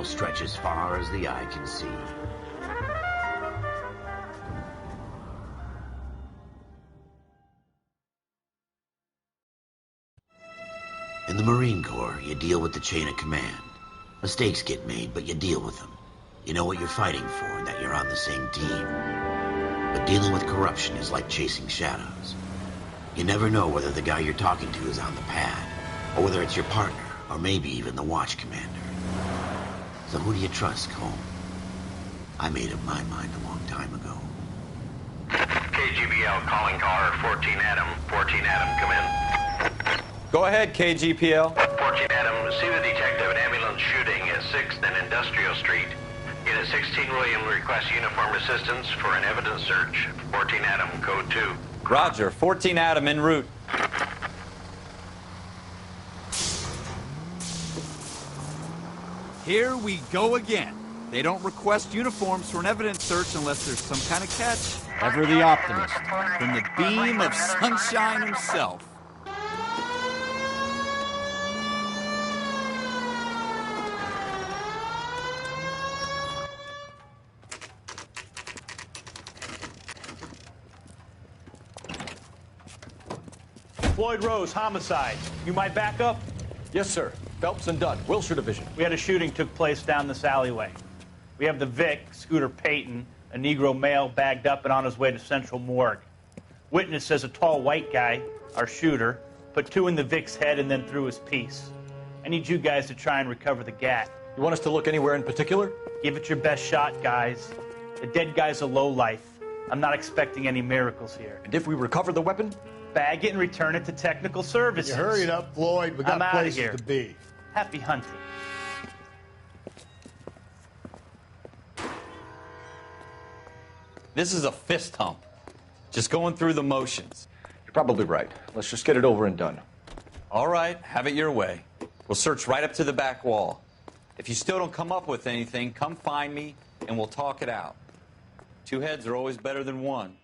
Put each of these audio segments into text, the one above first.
stretch as far as the eye can see. In the Marine Corps, you deal with the chain of command. Mistakes get made, but you deal with them. You know what you're fighting for and that you're on the same team. But dealing with corruption is like chasing shadows. You never know whether the guy you're talking to is on the pad, or whether it's your partner, or maybe even the watch commander. So who do you trust, Cole? I made up my mind a long time ago. KGBL calling caller 14 Adam. 14 Adam, come in. Go ahead, KGPL. 14 Adam, see the detective, an ambulance shooting at 6th and Industrial Street. Unit 16 William requests uniformed assistance for an evidence search. 14 Adam, code 2. Roger, 14 Adam en route. Here we go again. They don't request uniforms for an evidence search unless there's some kind of catch. Ever the optimist. From the beam of sunshine himself. Floyd Rose, homicide. You might back up? Yes, sir. Phelps and Dunn, Wilshire Division. We had a shooting took place down this alleyway. We have the Vic, Scooter Payton, a Negro male bagged up and on his way to Central Morgue. Witness says a tall white guy, our shooter, put 2 in the Vic's head and then threw his piece. I need you guys to try and recover the gat. You want us to look anywhere in particular? Give it your best shot, guys. The dead guy's a lowlife. I'm not expecting any miracles here. And if we recover the weapon? Bag it and return it to technical services. You hurry it up, Floyd. We got I'm places here. to be. Happy hunting. This is a fist hump. Just going through the motions. You're probably right. Let's just get it over and done. All right, have it your way. We'll search right up to the back wall. If you still don't come up with anything, come find me and we'll talk it out. 2 heads are always better than 1.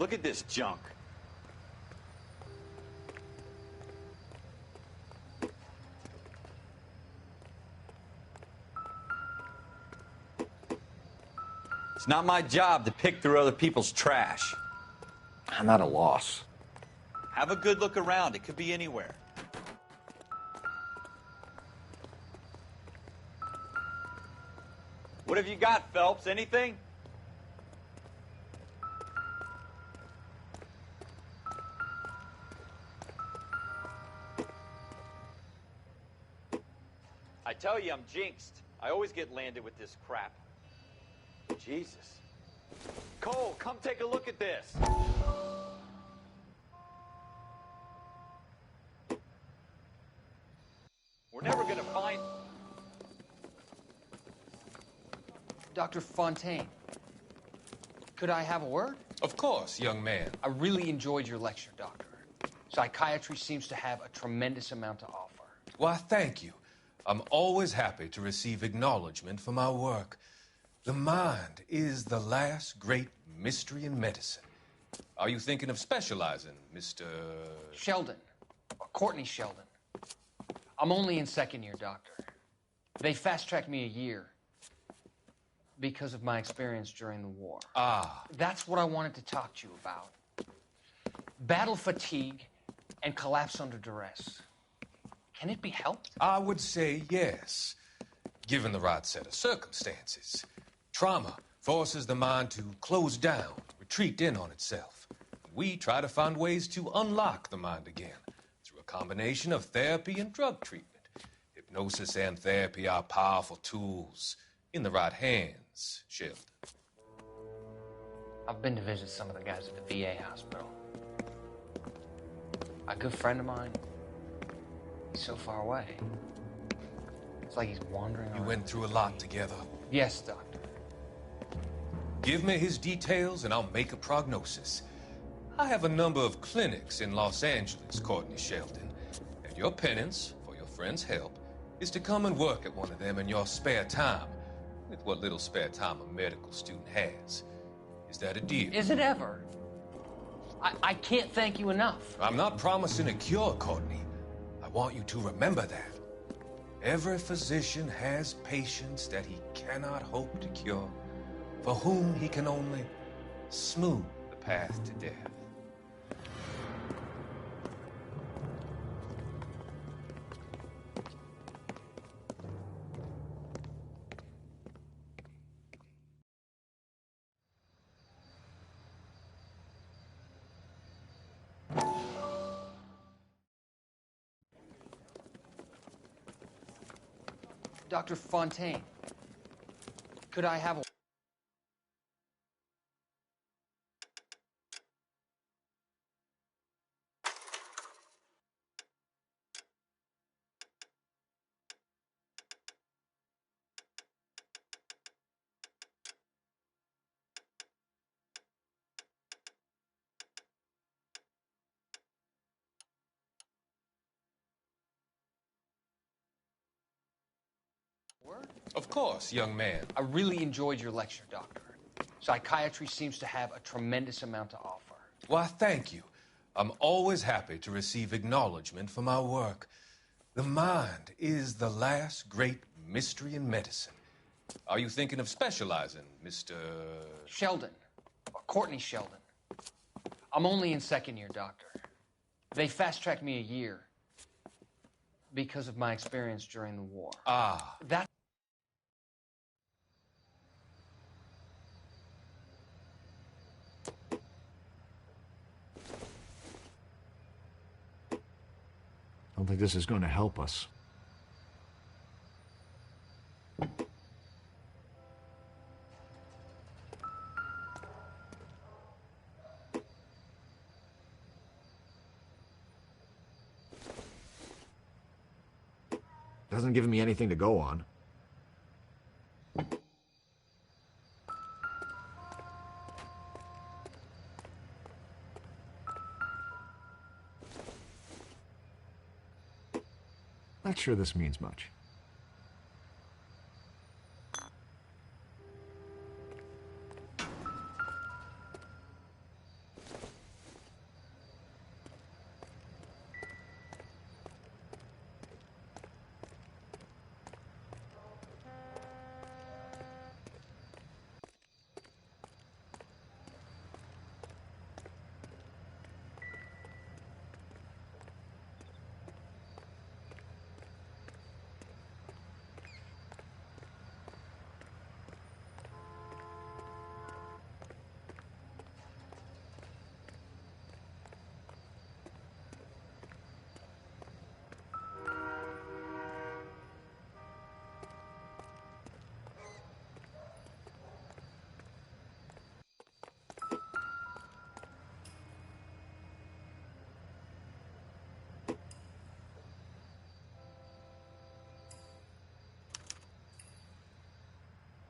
Look at this junk. It's not my job to pick through other people's trash. I'm at a loss. Have a good look around. It could be anywhere. What have you got, Phelps? Anything? I tell you, I'm jinxed. I always get landed with this crap. Jesus. Cole, come take a look at this. We're never gonna find... Dr. Fontaine, could I have a word? Of course, young man. I really enjoyed your lecture, Doctor. Psychiatry seems to have a tremendous amount to offer. Why, thank you. I'm always happy to receive acknowledgement for my work. The mind is the last great mystery in medicine. Are you thinking of specializing, Mr. Sheldon, or Courtney Sheldon. I'm only in second year, Doctor. They fast-tracked me a year because of my experience during the war. Ah. That's what I wanted to talk to you about. Battle fatigue and collapse under duress. Can it be helped? I would say yes, given the right set of circumstances. Trauma forces the mind to close down, retreat in on itself. We try to find ways to unlock the mind again through a combination of therapy and drug treatment. Hypnosis and therapy are powerful tools in the right hands, Sheldon. I've been to visit some of the guys at the VA hospital. A good friend of mine, he's so far away. It's like he's wandering around. You went through a lot together. Yes, Doctor. Give me his details and I'll make a prognosis. I have a number of clinics in Los Angeles, Courtney Sheldon, and your penance, for your friend's help, is to come and work at one of them in your spare time, with what little spare time a medical student has. Is that a deal? Is it ever? I can't thank you enough. I'm not promising a cure, Courtney. I want you to remember that. Every physician has patients that he cannot hope to cure, for whom he can only smooth the path to death. Dr. Fontaine, could I have a... Of course, young man. I really enjoyed your lecture, Doctor. Psychiatry seems to have a tremendous amount to offer. Why, thank you. I'm always happy to receive acknowledgement for my work. The mind is the last great mystery in medicine. Are you thinking of specializing, Mr. Sheldon. Courtney Sheldon. I'm only in second year, Doctor. They fast-tracked me a year because of my experience during the war. Ah. That... I don't think this is going to help us. Doesn't give me anything to go on. Not sure this means much.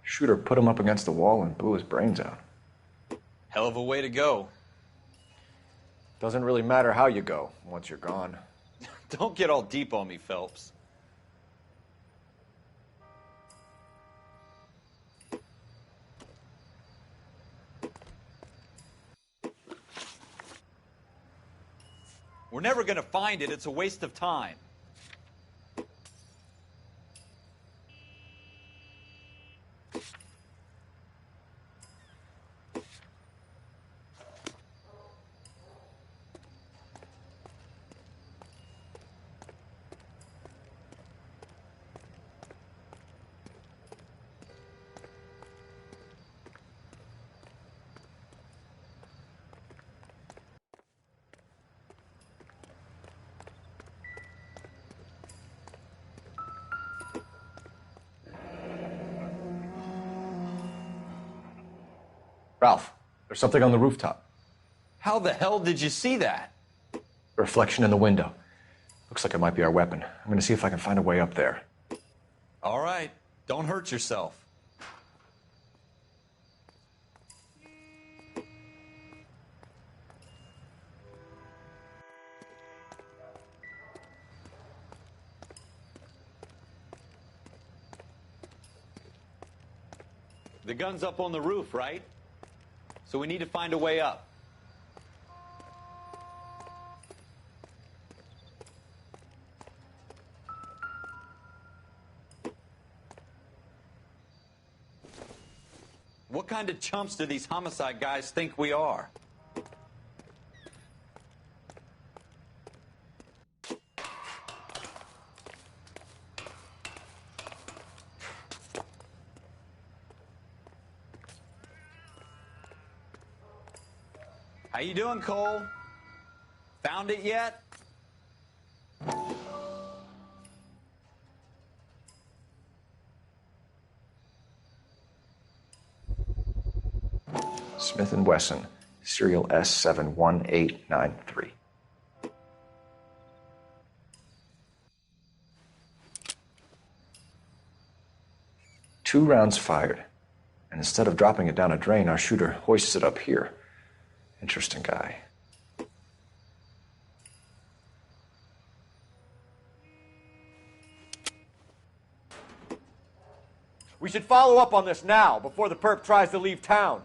Shooter put him up against the wall and blew his brains out. Hell of a way to go. Doesn't really matter how you go once you're gone. Don't get all deep on me, Phelps. We're never going to find it. It's a waste of time. Ralph, there's something on the rooftop. How the hell did you see that? A reflection in the window. Looks like it might be our weapon. I'm going to see if I can find a way up there. All right, don't hurt yourself. The gun's up on the roof, right? So we need to find a way up. What kind of chumps do these homicide guys think we are? How you doing, Cole? Found it yet? Smith & Wesson, serial S71893. Two rounds fired, and instead of dropping it down a drain, our shooter hoists it up here. Interesting guy. We should follow up on this now, before the perp tries to leave town.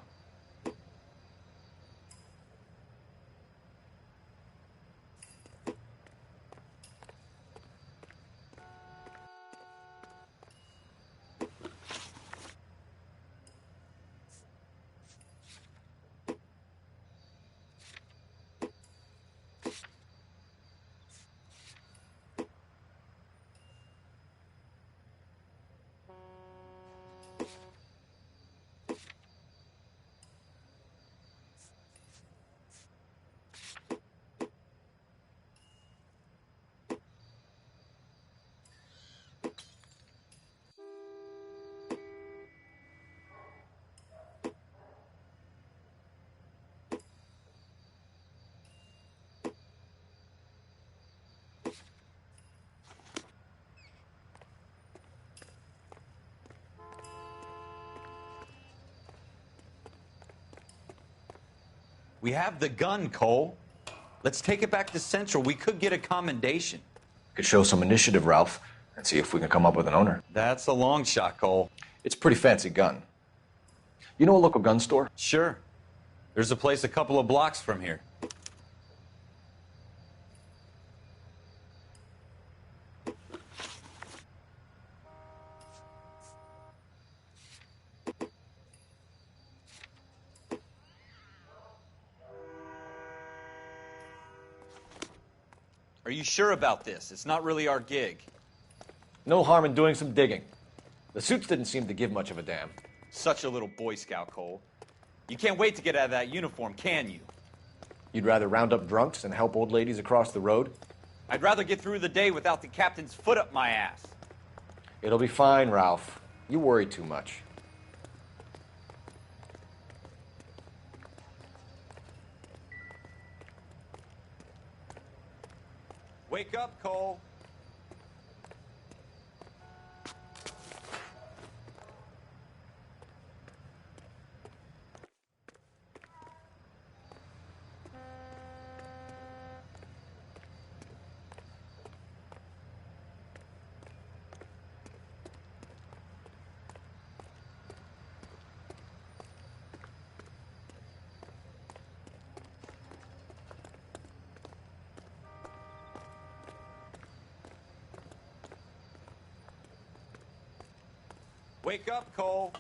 We have the gun, Cole. Let's take it back to Central. We could get a commendation. Could show some initiative, Ralph, and see if we can come up with an owner. That's a long shot, Cole. It's a pretty fancy gun. You know a local gun store? Sure. There's a place a couple of blocks from here. Are you sure about this? It's not really our gig. No harm in doing some digging. The suits didn't seem to give much of a damn. Such a little Boy Scout, Cole. You can't wait to get out of that uniform, can you? You'd rather round up drunks than help old ladies across the road? I'd rather get through the day without the captain's foot up my ass. It'll be fine, Ralph. You worry too much. Wake up, Cole. Wake up, Cole.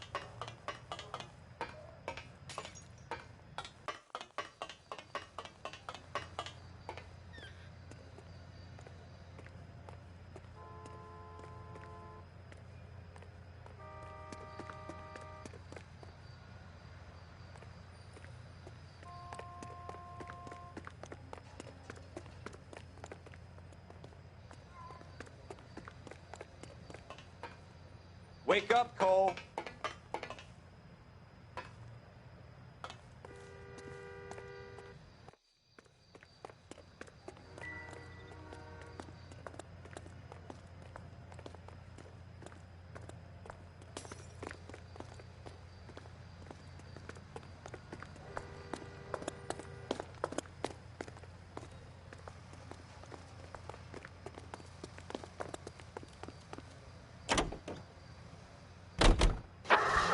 Wake up, Cole.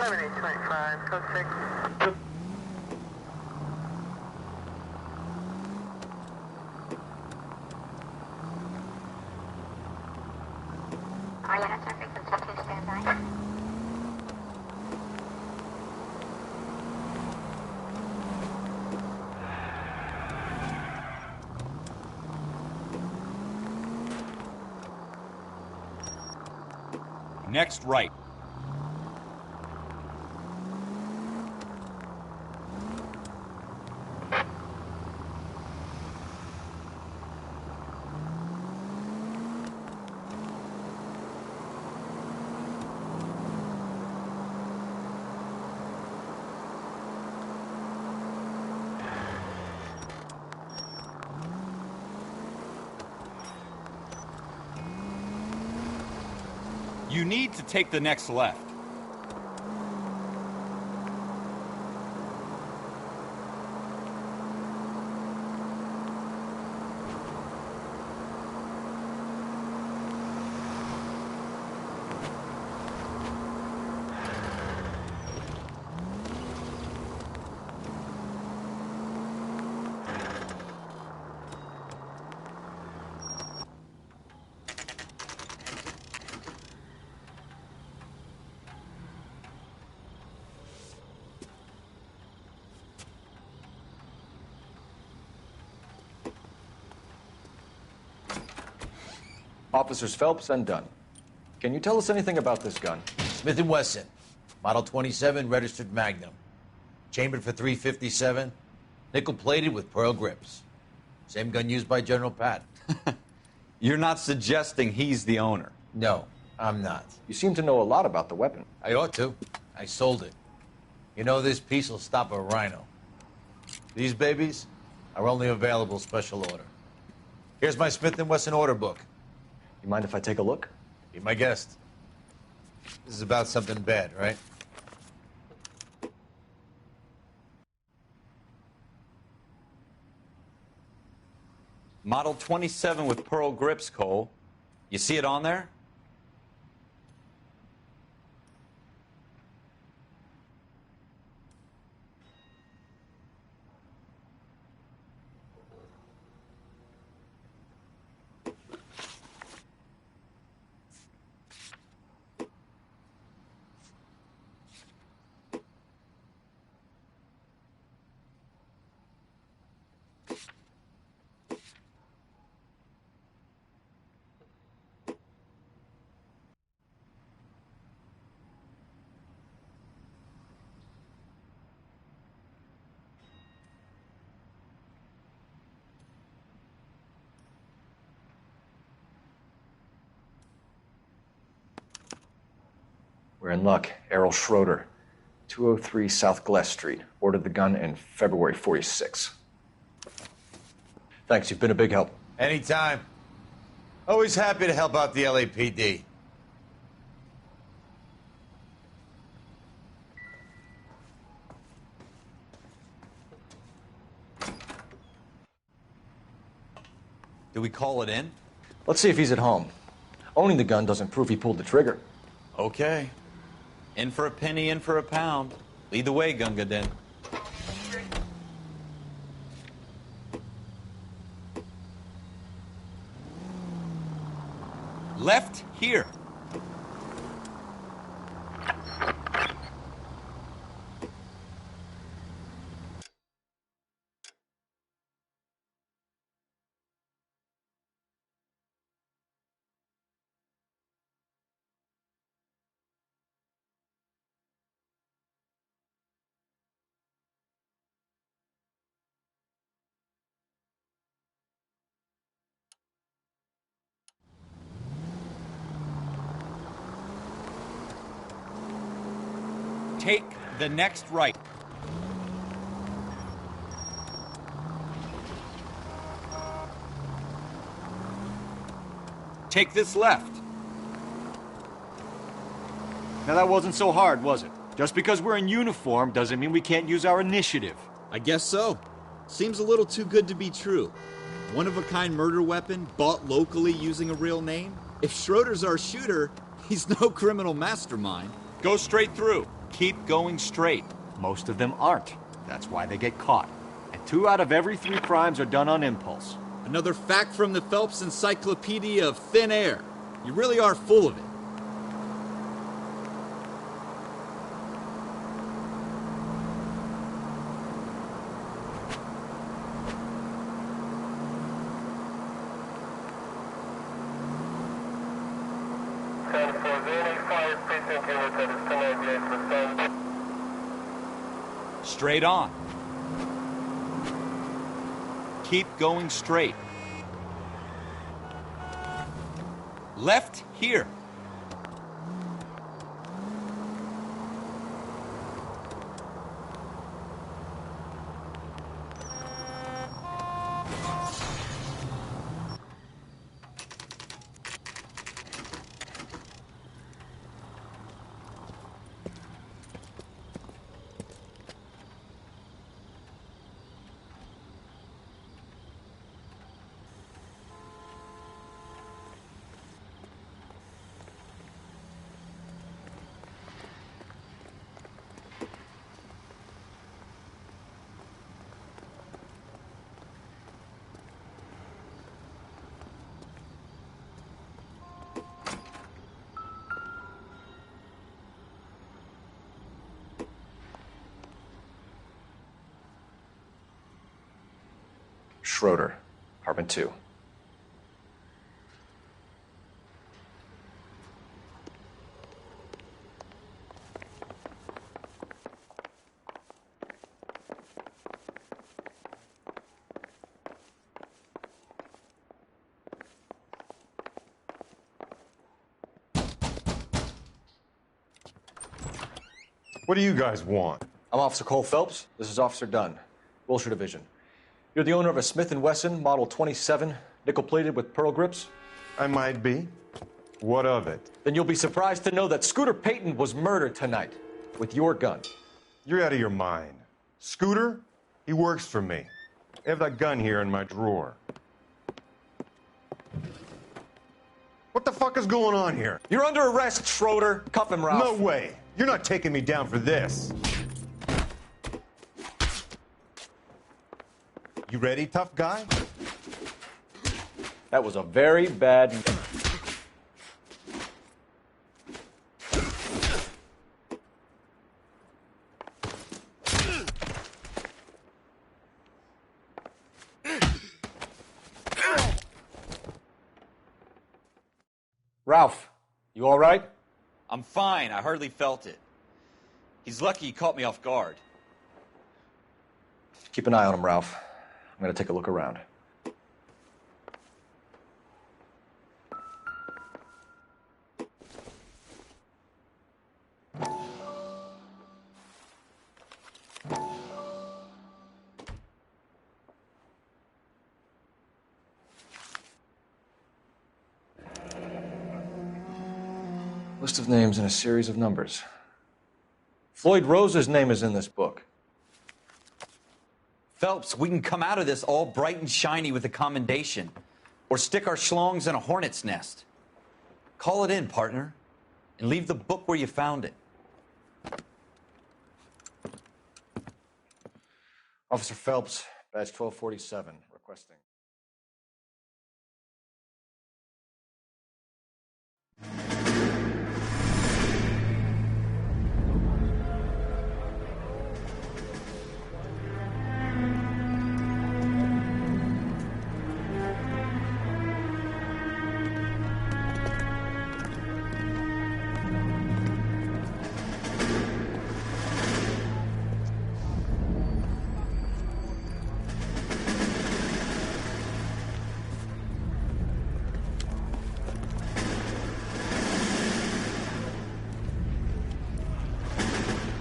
7825, code 6. Next right. You need to take the next left. Officers Phelps and Dunn. Can you tell us anything about this gun? Smith & Wesson, Model 27, registered Magnum. Chambered for .357, nickel-plated with pearl grips. Same gun used by General Patton. You're not suggesting he's the owner? No, I'm not. You seem to know a lot about the weapon. I ought to. I sold it. You know, this piece will stop a rhino. These babies are only available special order. Here's my Smith & Wesson order book. You mind if I take a look? Be my guest. This is about something bad, right? Model 27 with pearl grips, Cole. You see it on there? We're in luck. Errol Schroeder, 203 South Glass Street. Ordered the gun in February '46. Thanks, you've been a big help. Anytime. Always happy to help out the LAPD. Do we call it in? Let's see if he's at home. Owning the gun doesn't prove he pulled the trigger. Okay. In for a penny, in for a pound. Lead the way, Gunga Din. Left here. Take the next right. Take this left. Now that wasn't so hard, was it? Just because we're in uniform doesn't mean we can't use our initiative. I guess so. Seems a little too good to be true. One-of-a-kind murder weapon bought locally using a real name? If Schroeder's our shooter, he's no criminal mastermind. Go straight through. keep going straight. Most of them aren't. That's why they get caught. And 2 out of every 3 crimes are done on impulse. Another fact from the Phelps Encyclopedia of Thin Air. You really are full of it. Straight on. Keep going straight. Left here. Schroeder, apartment 2. What do you guys want? I'm Officer Cole Phelps. This is Officer Dunn, Wilshire Division. You're the owner of a Smith & Wesson Model 27, nickel-plated with pearl grips? I might be. What of it? Then you'll be surprised to know that Scooter Payton was murdered tonight with your gun. You're out of your mind. Scooter? He works for me. I have that gun here in my drawer. What the fuck is going on here? You're under arrest, Schroeder. Cuff him, Ralph. No way. You're not taking me down for this. You ready, tough guy? That was a very bad... Ralph, you all right? I'm fine. I hardly felt it. He's lucky he caught me off guard. Keep an eye on him, Ralph. I'm going to take a look around. List of names and a series of numbers. Floyd Rose's name is in this book. Phelps, we can come out of this all bright and shiny with a commendation. Or stick our schlongs in a hornet's nest. Call it in, partner. And leave the book where you found it. Officer Phelps, badge 1247, requesting.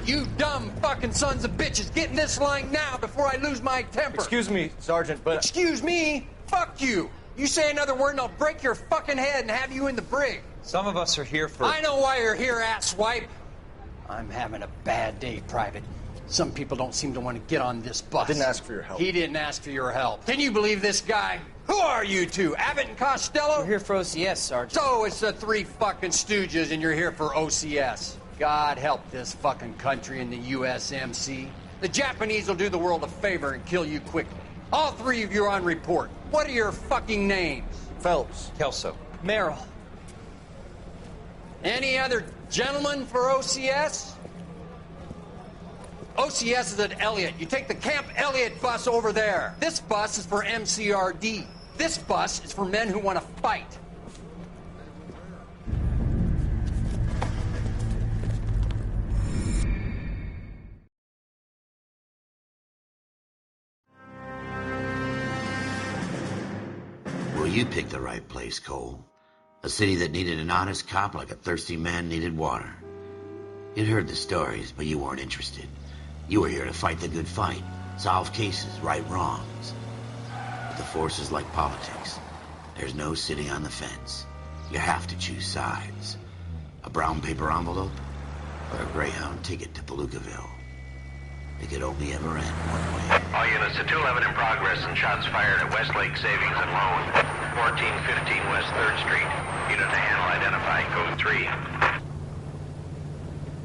You dumb fucking sons of bitches, get in this line now before I lose my temper. Excuse me, Sergeant, but... Excuse me? Fuck you. You say another word and I'll break your fucking head and have you in the brig. Some of us are here for... I know why you're here, asswipe. I'm having a bad day, Private. Some people don't seem to want to get on this bus. I didn't ask for your help. He didn't ask for your help. Can you believe this guy? Who are you two? Abbott and Costello? We're here for OCS, Sergeant. So it's the 3 fucking stooges and you're here for OCS. God help this fucking country and the USMC. The Japanese will do the world a favor and kill you quickly. All three of you are on report. What are your fucking names? Phelps. Kelso. Merrill. Any other gentlemen for OCS? OCS is at Elliott. You take the Camp Elliott bus over there. This bus is for MCRD. This bus is for men who want to fight. Well, you picked the right place, Cole. A city that needed an honest cop like a thirsty man needed water. You'd heard the stories, but you weren't interested. You were here to fight the good fight, solve cases, right wrongs. But the force is like politics. There's no sitting on the fence. You have to choose sides. A brown paper envelope or a Greyhound ticket to Palookaville. It could only ever end one way. All units to 211 in progress and shots fired at Westlake Savings and Loan, 1415 West 3rd Street. Unit to handle identify, code 3.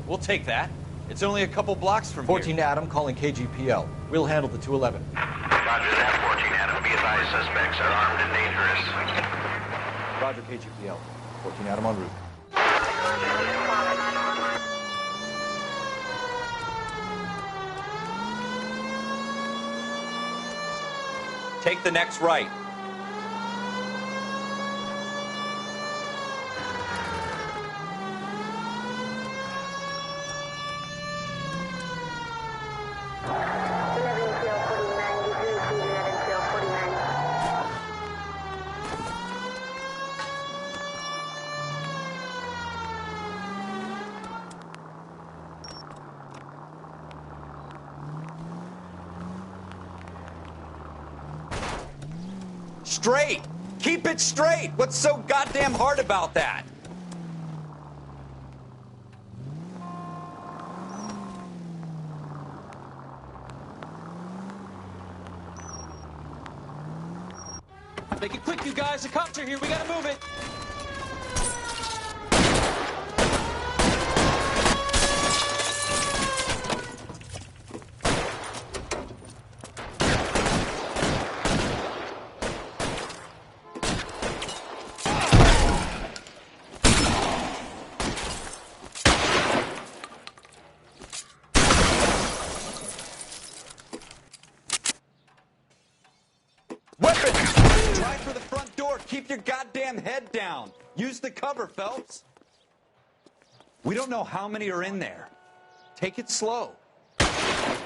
We'll take that. It's only a couple blocks from 14 here. Adam calling KGPL. We'll handle the 211. Roger that, 14 Adam. Be advised, suspects are armed and dangerous. Roger, KGPL. 14 Adam en route. Take the next right. Straight! Keep it straight! What's so goddamn hard about that? Make it quick, you guys. The cops are here. We gotta move it. Try for the front door. Keep your goddamn head down. Use the cover, Phelps. We don't know how many are in there. Take it slow.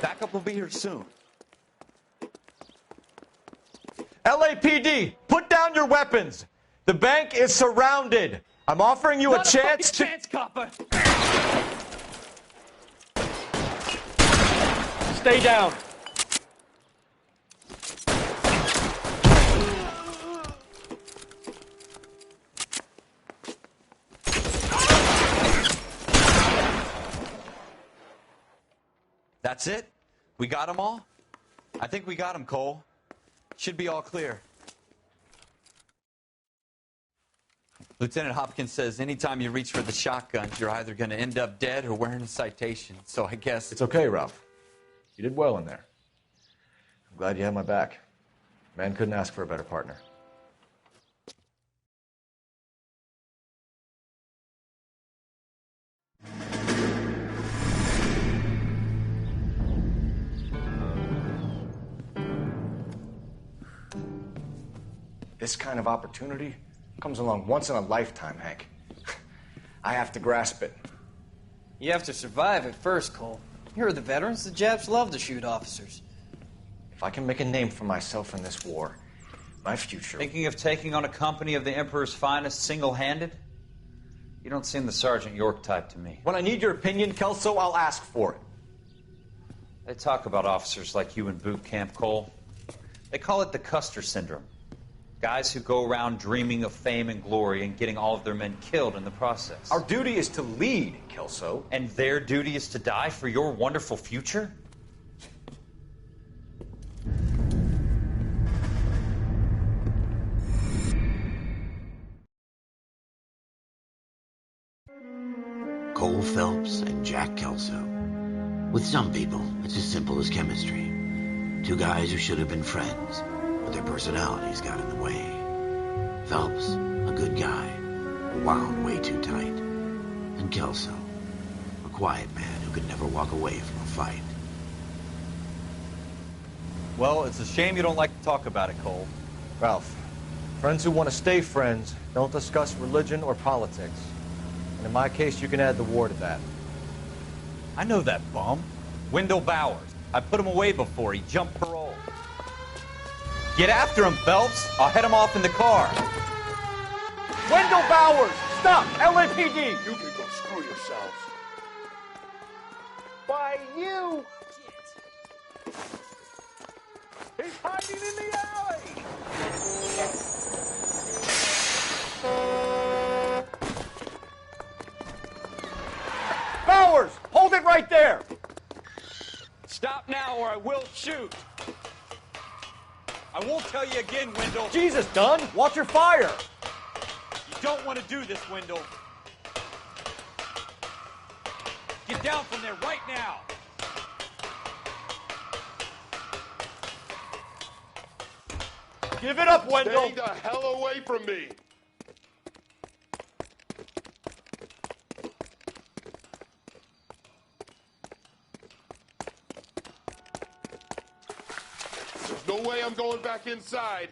Backup will be here soon. LAPD, put down your weapons. The bank is surrounded. I'm offering you a chance to... chance, copper. Stay down. That's it? We got them all? I think we got them, Cole. Should be all clear. Lieutenant Hopkins says anytime you reach for the shotguns, you're either going to end up dead or wearing a citation. So I guess... It's okay, Ralph. You did well in there. I'm glad you had my back. Man couldn't ask for a better partner. This kind of opportunity comes along once in a lifetime, Hank. I have to grasp it. You have to survive it first, Cole. Here are the veterans. The Japs love to shoot officers. If I can make a name for myself in this war, my future... Thinking of taking on a company of the Emperor's finest single-handed? You don't seem the Sergeant York type to me. When I need your opinion, Kelso, I'll ask for it. They talk about officers like you in boot camp, Cole. They call it the Custer syndrome. Guys who go around dreaming of fame and glory and getting all of their men killed in the process. Our duty is to lead, Kelso. And their duty is to die for your wonderful future? Cole Phelps, Phelps and Jack Kelso. With some people, it's as simple as chemistry. Two guys who should have been friends, but their personalities got in the way. Phelps, a good guy, wound way too tight. And Kelso, a quiet man who could never walk away from a fight. Well, it's a shame you don't like to talk about it, Cole. Ralph, friends who want to stay friends don't discuss religion or politics. And in my case, you can add the war to that. I know that bum. Wendell Bowers. I put him away before. He jumped parole. Get after him, Phelps. I'll head him off in the car. Wendell Bowers! Stop! LAPD! You can go screw yourselves. Why, you! He's hiding in the alley! Bowers! Hold it right there! Stop now or I will shoot. I won't tell you again, Wendell. Jesus, Dunn! Watch your fire! You don't want to do this, Wendell. Get down from there right now. Give it up, Wendell! Stay the hell away from me! There's no way I'm going back inside.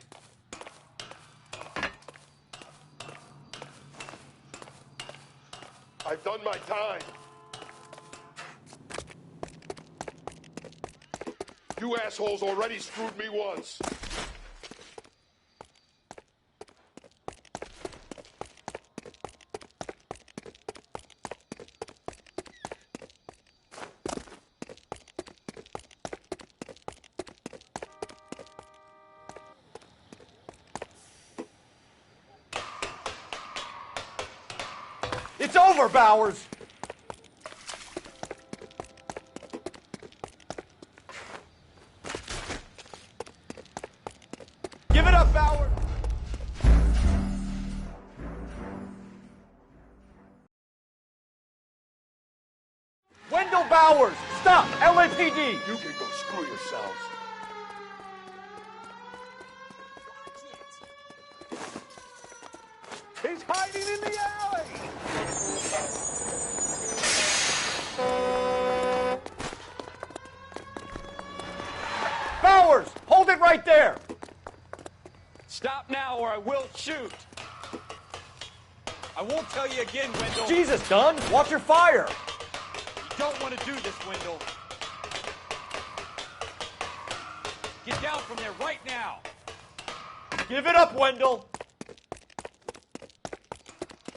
I've done my time. You assholes already screwed me once. It's over, Bowers! Give it up, Bowers! Wendell Bowers! Stop! LAPD! You can go screw yourselves. He's hiding in the alley! Bowers! Hold it right there! Stop now or I will shoot. I won't tell you again, Wendell. Jesus, Dunn! Watch your fire! You don't want to do this, Wendell. Get down from there right now. Give it up, Wendell!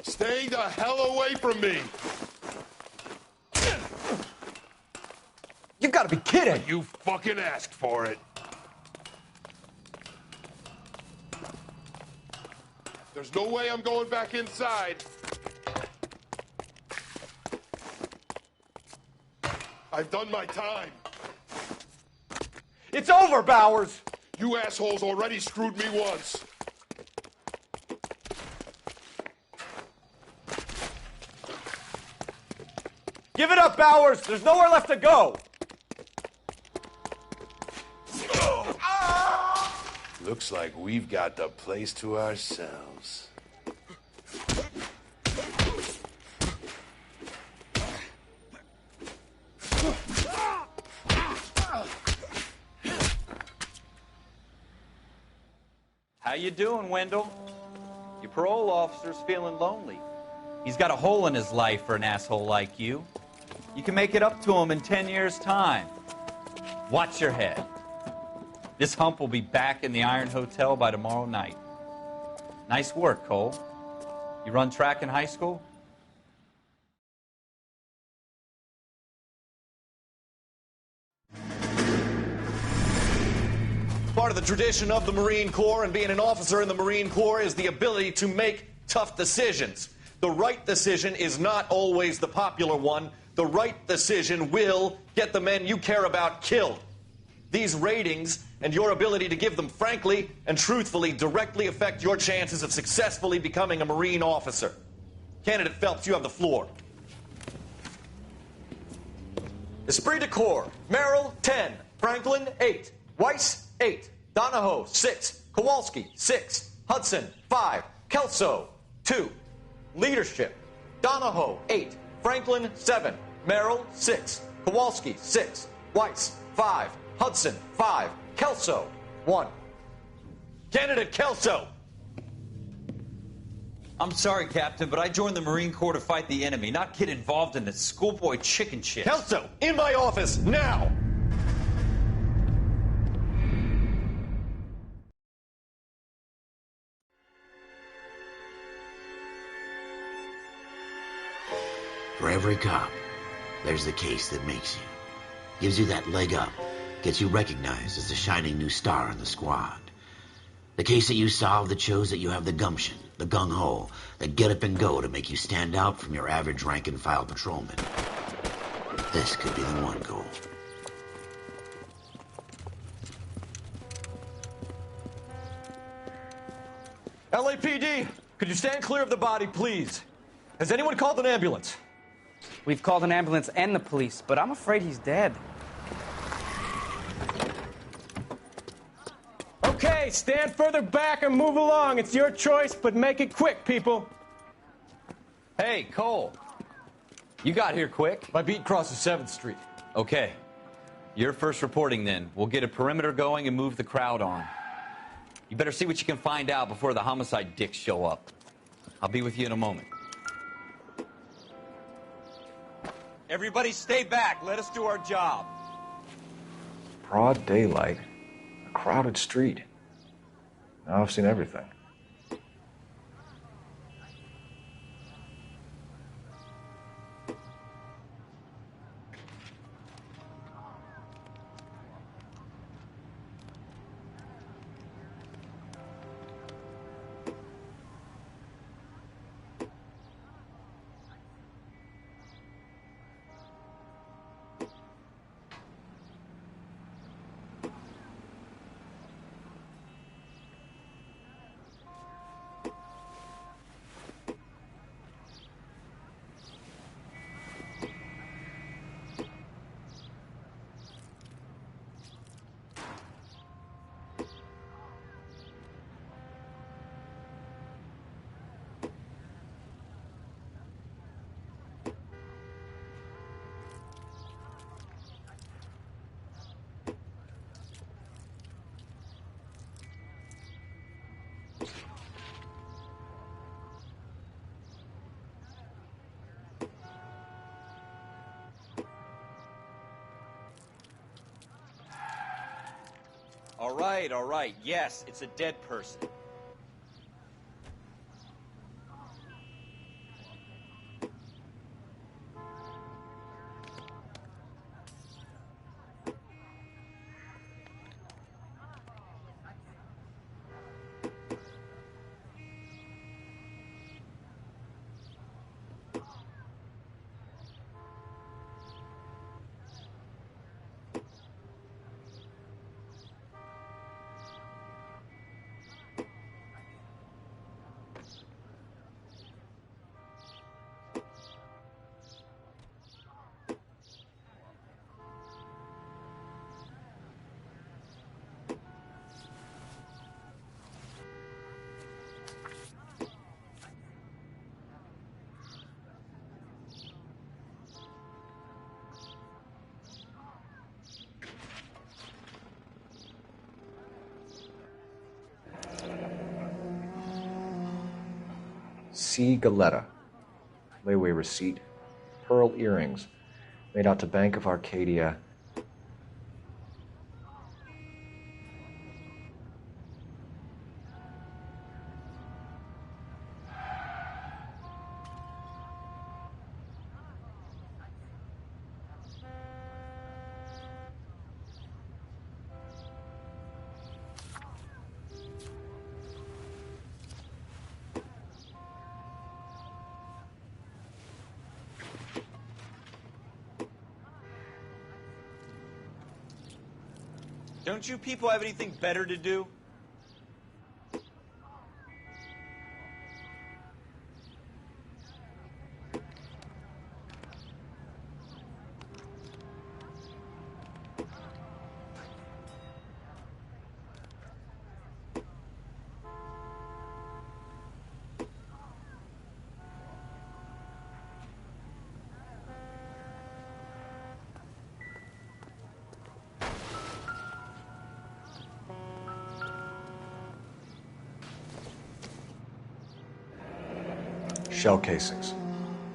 Stay the hell away from me! You gotta be kidding! You fucking asked for it. There's no way I'm going back inside. I've done my time. It's over, Bowers! You assholes already screwed me once. Give it up, Bowers! There's nowhere left to go! Looks like we've got the place to ourselves. How you doing, Wendell? Your parole officer's feeling lonely. He's got a hole in his life for an asshole like you. You can make it up to him in 10 years' time. Watch your head. This hump will be back in the Iron Hotel by tomorrow night. Nice work, Cole. You run track in high school? Part of the tradition of the Marine Corps and being an officer in the Marine Corps is the ability to make tough decisions. The right decision is not always the popular one. The right decision will get the men you care about killed. These ratings and your ability to give them frankly and truthfully directly affect your chances of successfully becoming a Marine officer. Candidate Phelps, you have the floor. Esprit de Corps, Merrill, 10. Franklin, 8. Weiss, 8. Donahoe, 6. Kowalski, 6. Hudson, 5. Kelso, 2. Leadership, Donahoe, 8. Franklin, 7. Merrill, 6. Kowalski, 6. Weiss, 5. Hudson, 5. Kelso, 1. Candidate Kelso! I'm sorry, Captain, but I joined the Marine Corps to fight the enemy, not get involved in this schoolboy chicken shit. Kelso, in my office, now! For every cop, there's the case that makes you. Gives you that leg up. Gets you recognized as the shining new star in the squad. The case that you solve that shows that you have the gumption, the gung-ho, the get up and go to make you stand out from your average rank-and-file patrolman. This could be the one goal. LAPD, could you stand clear of the body, please? Has anyone called an ambulance? We've called an ambulance and the police, but I'm afraid he's dead. Okay, stand further back and move along. It's your choice, but make it quick, people. Hey, Cole. You got here quick. My beat crosses 7th Street. Okay. You're first reporting then. We'll get a perimeter going and move the crowd on. You better see what you can find out before the homicide dicks show up. I'll be with you in a moment. Everybody stay back. Let us do our job. Broad daylight, a crowded street. Now I've seen everything. All right. Yes, it's a dead person. C. Galetta. Layaway receipt. Pearl earrings. Made out to Bank of Arcadia. Don't you people have anything better to do? Shell casings.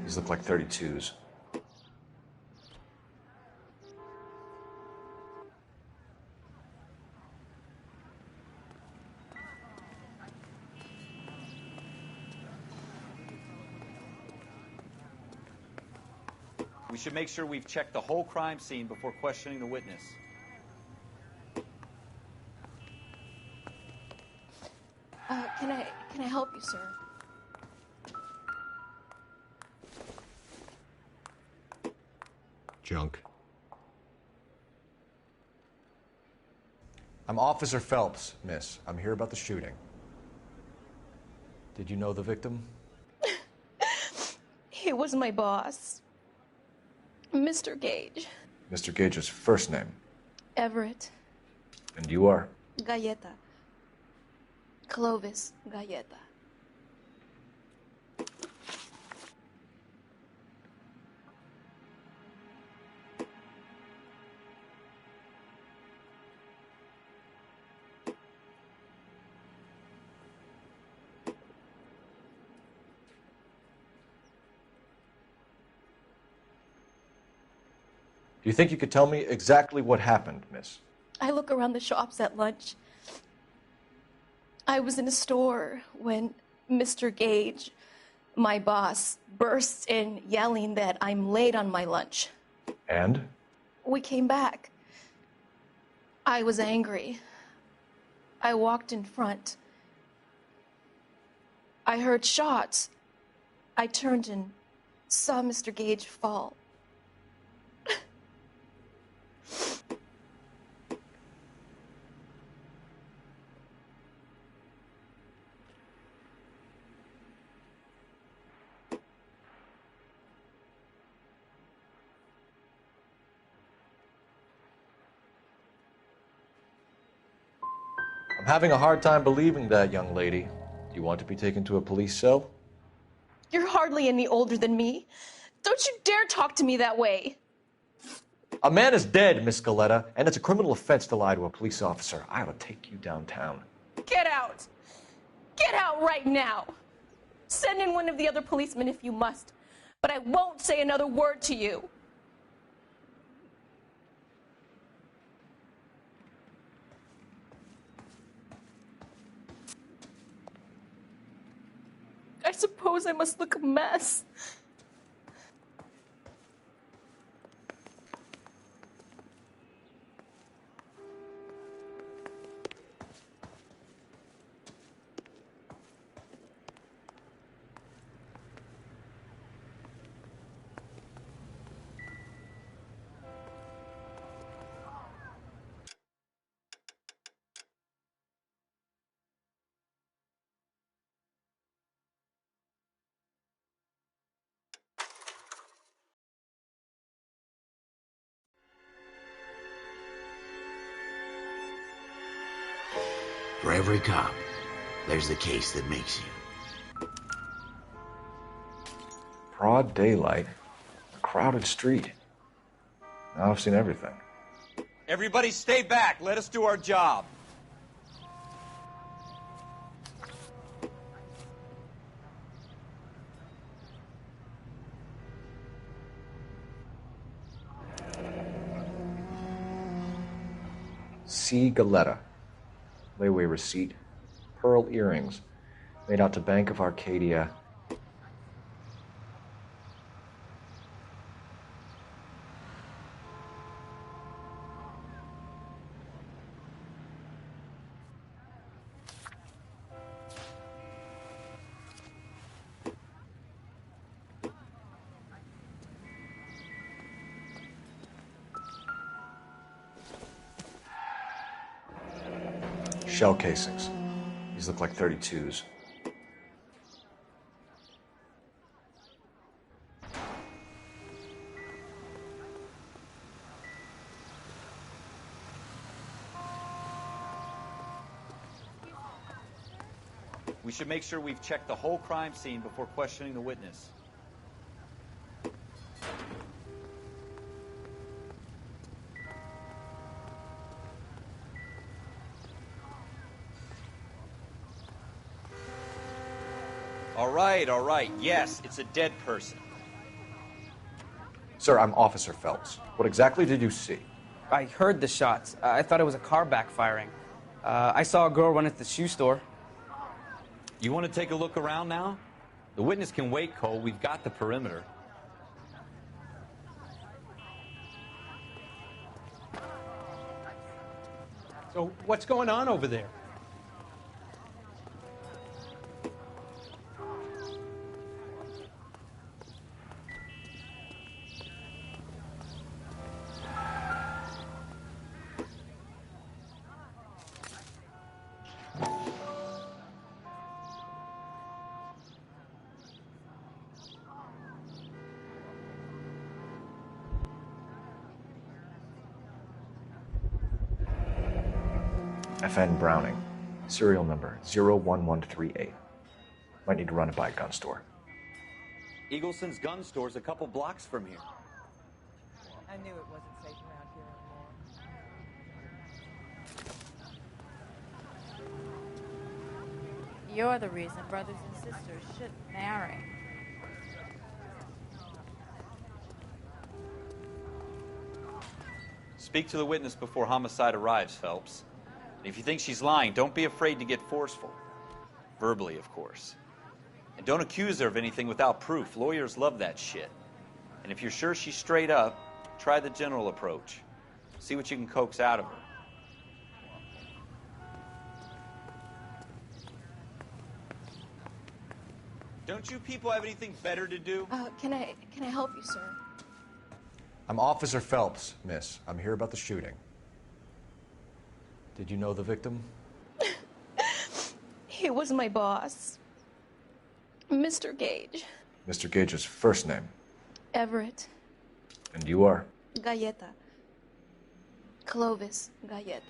These look like 32s. We should make sure we've checked the whole crime scene before questioning the witness. Can I help you, sir? Junk. I'm Officer Phelps, miss. I'm here about the shooting. Did you know the victim? He was my boss, Mr. Gage. Mr. Gage's first name. Everett. And you are? Galleta. Clovis Galleta. Do you think you could tell me exactly what happened, miss? I look around the shops at lunch. I was in a store when Mr. Gage, my boss, bursts in yelling that I'm late on my lunch. And? We came back. I was angry. I walked in front. I heard shots. I turned and saw Mr. Gage fall. I'm having a hard time believing that, young lady. Do you want to be taken to a police cell? You're hardly any older than me. Don't you dare talk to me that way. A man is dead, Miss Galleta, and it's a criminal offense to lie to a police officer. I ought to take you downtown. Get out. Get out right now. Send in one of the other policemen if you must, but I won't say another word to you. I suppose I must look a mess. For every cop, there's the case that makes you. Broad daylight, a crowded street. Now I've seen everything. Everybody stay back. Let us do our job. C. Galleta. Layaway receipt. Pearl earrings. Made out to Bank of Arcadia. Shell casings. These look like 32s. We should make sure we've checked the whole crime scene before questioning the witness. All right. Yes, it's a dead person. Sir, I'm Officer Phelps. What exactly did you see? I heard the shots. I thought it was a car backfiring. I saw a girl run into the shoe store. You want to take a look around now? The witness can wait, Cole. We've got the perimeter. So what's going on over there? FN Browning, serial number 01138. Might need to run it by a gun store. Eagleson's gun store's a couple blocks from here. I knew it wasn't safe around here anymore. You're the reason brothers and sisters shouldn't marry. Speak to the witness before homicide arrives, Phelps. And if you think she's lying, don't be afraid to get forceful. Verbally, of course. And don't accuse her of anything without proof. Lawyers love that shit. And if you're sure she's straight up, try the general approach. See what you can coax out of her. Don't you people have anything better to do? Can I help you, sir? I'm Officer Phelps, miss. I'm here about the shooting. Did you know the victim? He was my boss, Mr. Gage. Mr. Gage's first name. Everett. And you are? Galleta. Clovis Galleta.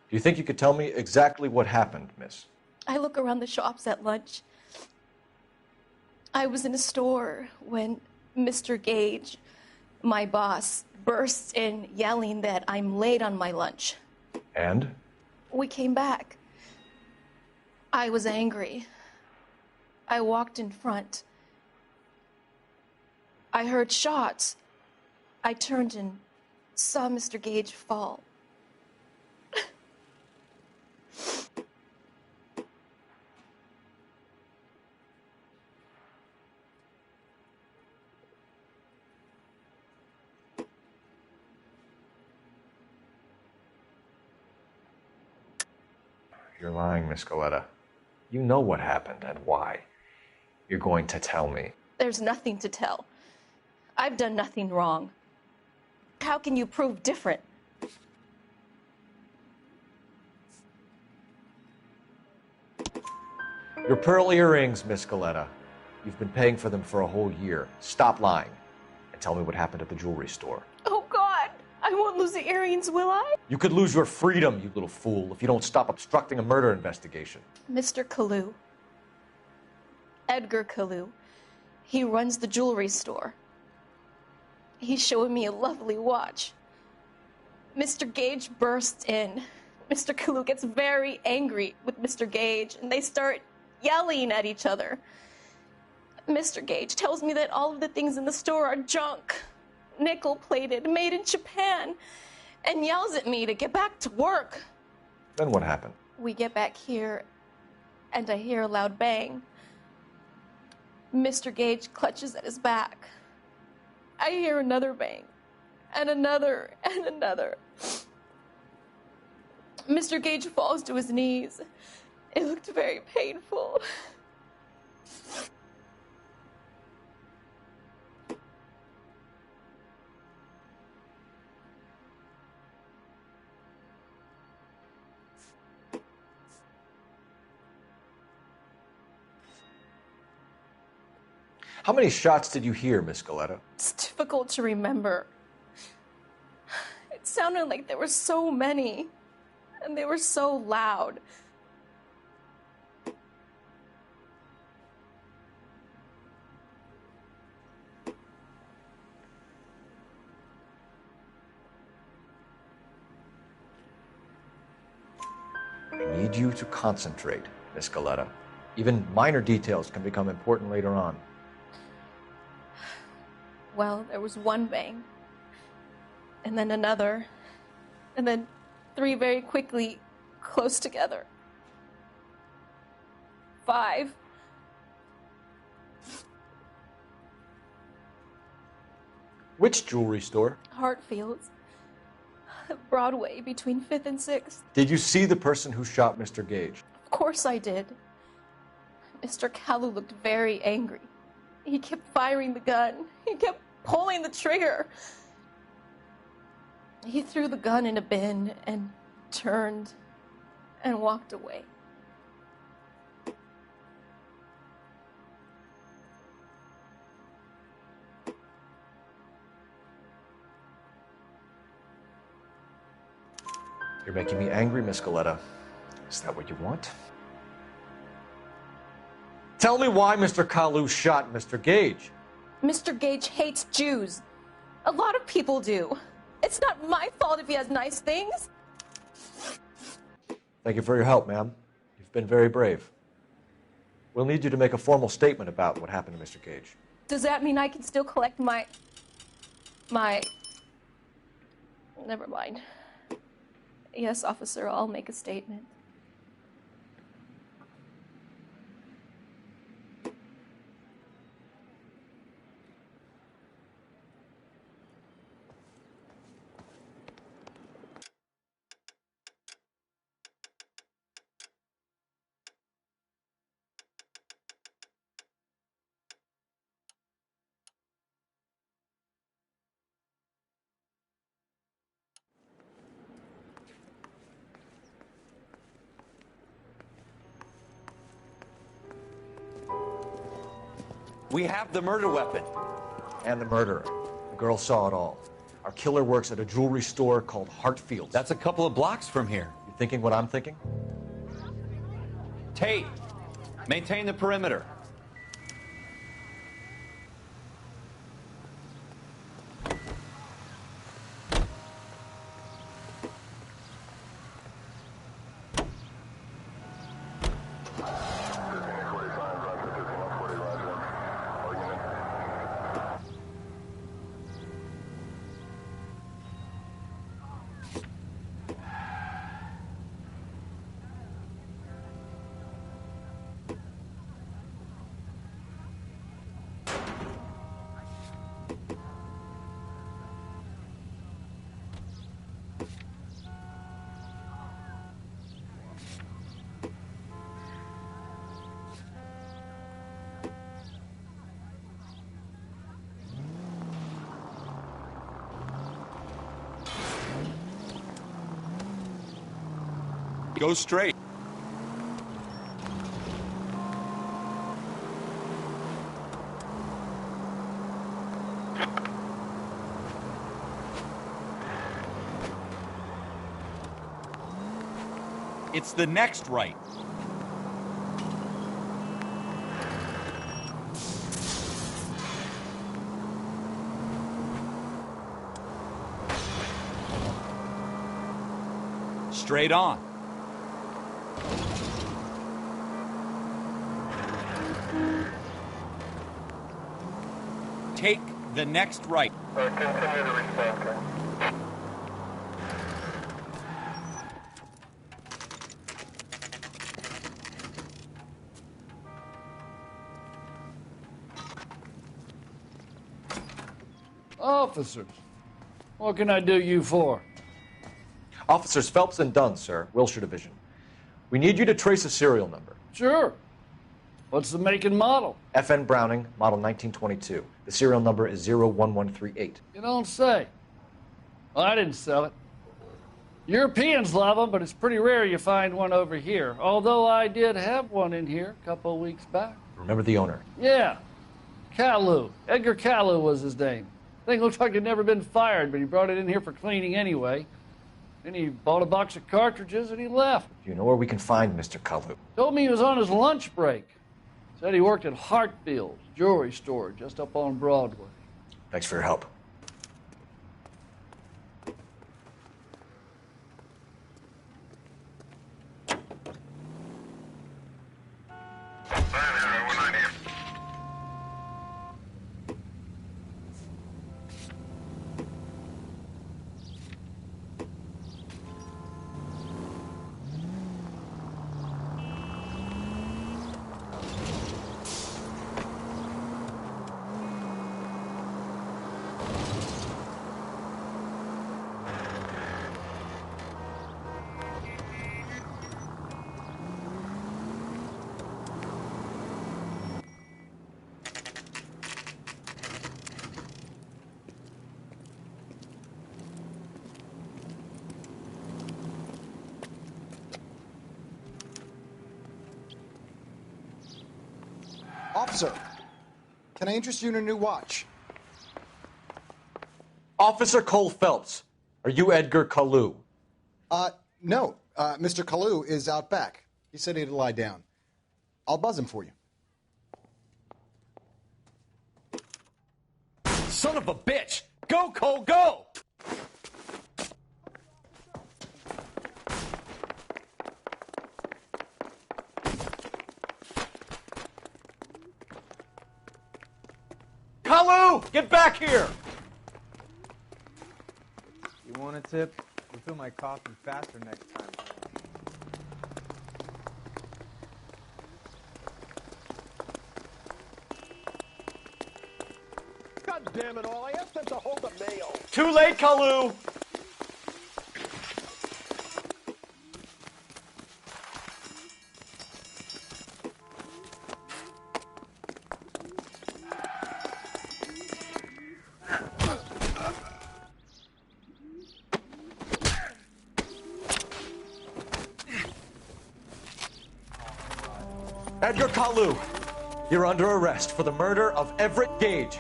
Do you think you could tell me exactly what happened, miss? I look around the shops at lunch. I was in a store when Mr. Gage, my boss, bursts in yelling that I'm late on my lunch. And? We came back. I was angry. I walked in front. I heard shots. I turned and saw Mr. Gage fall. You're lying, Miss Galleta. You know what happened and why. You're going to tell me. There's nothing to tell. I've done nothing wrong. How can you prove different? Your pearl earrings, Miss Galleta. You've been paying for them for a whole year. Stop lying and tell me what happened at the jewelry store. Oh, God! I won't lose the earrings, will I? You could lose your freedom, you little fool, if you don't stop obstructing a murder investigation. Mr. Kalu. Edgar Kalu. He runs the jewelry store. He's showing me a lovely watch. Mr. Gage bursts in. Mr. Kalu gets very angry with Mr. Gage, and they start yelling at each other. Mr. Gage tells me that all of the things in the store are junk, nickel-plated, made in Japan, and yells at me to get back to work. Then what happened? We get back here, and I hear a loud bang. Mr. Gage clutches at his back. I hear another bang, and another, and another. Mr. Gage falls to his knees. It looked very painful. How many shots did you hear, Miss Galleta? It's difficult to remember. It sounded like there were so many, and they were so loud. I need you to concentrate, Miss Galetta. Even minor details can become important later on. Well, there was one bang, and then another, and then 3 very quickly, close together. 5. Which jewelry store? Hartfield's. Broadway, between 5th and 6th. Did you see the person who shot Mr. Gage? Of course I did. Mr. Kalu looked very angry. He kept firing the gun. He kept pulling the trigger. He threw the gun in a bin and turned and walked away. You're making me angry, Miss Galetta. Is that what you want? Tell me why Mr. Kalu shot Mr. Gage. Mr. Gage hates Jews. A lot of people do. It's not my fault if he has nice things. Thank you for your help, ma'am. You've been very brave. We'll need you to make a formal statement about what happened to Mr. Gage. Does that mean I can still collect my... Never mind. Yes, officer, I'll make a statement. We have the murder weapon. And the murderer. The girl saw it all. Our killer works at a jewelry store called Hartfield's. That's a couple of blocks from here. You thinking what I'm thinking? Tate, maintain the perimeter. Go straight. It's the next right. Straight on. Take the next right. Continue to respond, sir. Officers, what can I do you for? Officers Phelps and Dunn, sir, Wilshire Division. We need you to trace a serial number. Sure. What's the make and model? FN Browning, model 1922. The serial number is 01138. You don't say. Well, I didn't sell it. Europeans love them, but it's pretty rare you find one over here. Although I did have one in here a couple of weeks back. Remember the owner? Yeah. Kalu. Edgar Kalu was his name. Thing looks like it'd never been fired, but he brought it in here for cleaning anyway. Then he bought a box of cartridges and he left. Do you know where we can find Mr. Kalu? Told me he was on his lunch break. Said he worked at Hartfield's jewelry store just up on Broadway. Thanks for your help. Sir, can I interest you in a new watch? Officer Cole Phelps, are you Edgar Kalu? No. Mr. Kalu is out back. He said he'd lie down. I'll buzz him for you. Son of a bitch! Go, Cole, go! Kalu! Get back here! You want a tip? Refill my coffee faster next time. God damn it all, I asked them to hold the mail. Too late, Kalu! Edgar Kalu, you're under arrest for the murder of Everett Gage.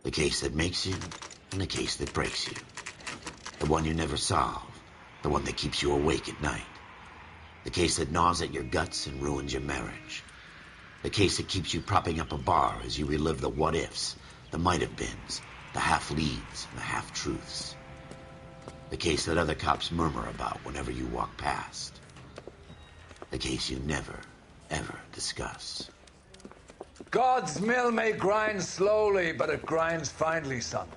The case that makes you, and the case that breaks you. The one you never solve, the one that keeps you awake at night. The case that gnaws at your guts and ruins your marriage. The case that keeps you propping up a bar as you relive the what-ifs, the might-have-beens, the half-leads, and the half-truths. The case that other cops murmur about whenever you walk past. The case you never, ever discuss. God's mill may grind slowly, but it grinds finely, son.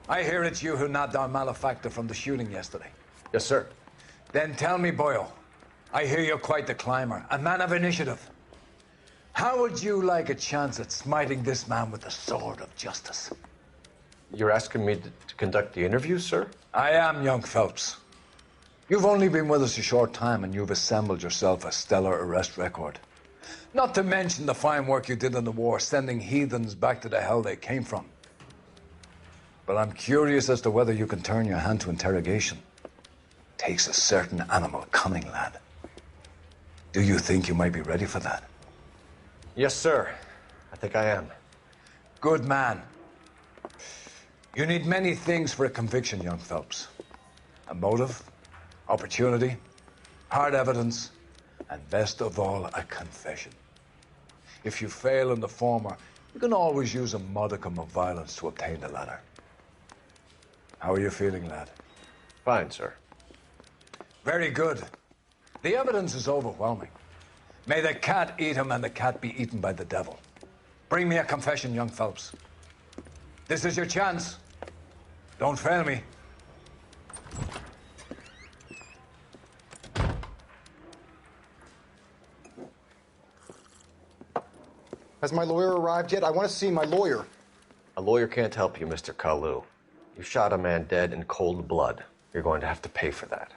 I hear it's you who nabbed our malefactor from the shooting yesterday. Yes, sir. Then tell me, Boyle, I hear you're quite the climber, a man of initiative. How would you like a chance at smiting this man with the sword of justice? You're asking me to conduct the interview, sir? I am, young Phelps. You've only been with us a short time, and you've assembled yourself a stellar arrest record. Not to mention the fine work you did in the war, sending heathens back to the hell they came from. But I'm curious as to whether you can turn your hand to interrogation. Takes a certain animal cunning, lad. Do you think you might be ready for that? Yes, sir. I think I am. Good man. You need many things for a conviction, young Phelps. A motive, opportunity, hard evidence, and best of all, a confession. If you fail in the former, you can always use a modicum of violence to obtain the latter. How are you feeling, lad? Fine, sir. Very good. The evidence is overwhelming. May the cat eat him and the cat be eaten by the devil. Bring me a confession, young Phelps. This is your chance. Don't fail me. Has my lawyer arrived yet? I want to see my lawyer. A lawyer can't help you, Mr. Kalu. You shot a man dead in cold blood. You're going to have to pay for that.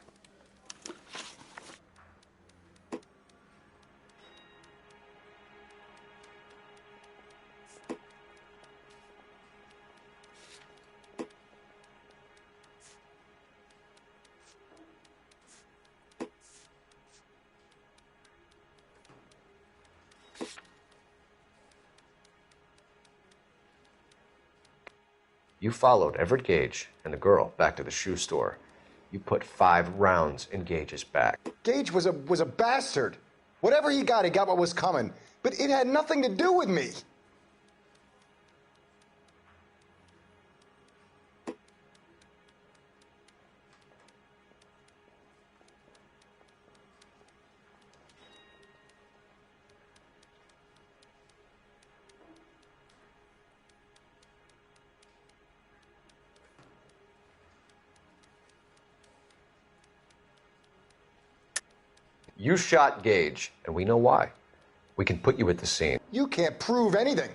You followed Everett Gage and the girl back to the shoe store. You put 5 rounds in Gage's back. Gage was a bastard. Whatever he got what was coming. But it had nothing to do with me. You shot Gage, and we know why. We can put you at the scene. You can't prove anything.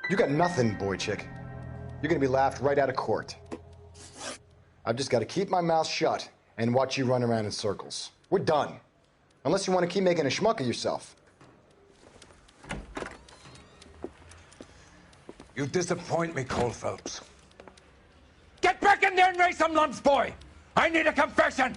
You got nothing, boy chick. You're gonna be laughed right out of court. I've just got to keep my mouth shut and watch you run around in circles. We're done. Unless you want to keep making a schmuck of yourself. You disappoint me, Cole Phelps. Get back in there and raise some lumps, boy! I need a confession!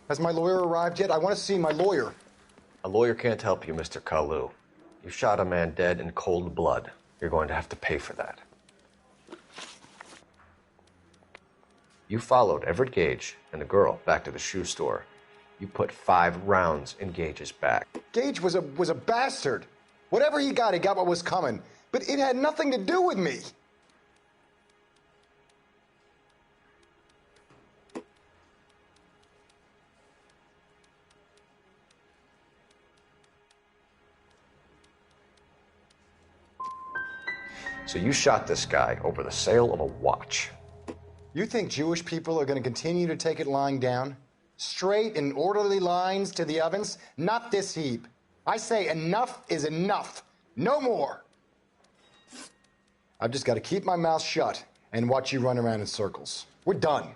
Has my lawyer arrived yet? I want to see my lawyer. A lawyer can't help you, Mr. Kalu. You shot a man dead in cold blood. You're going to have to pay for that. You followed Everett Gage and the girl back to the shoe store. You put 5 rounds in Gage's back. Gage was a bastard. Whatever he got what was coming. But it had nothing to do with me. So you shot this guy over the sale of a watch. You think Jewish people are going to continue to take it lying down? Straight and orderly lines to the ovens? Not this heap. I say enough is enough. No more. I've just got to keep my mouth shut and watch you run around in circles. We're done.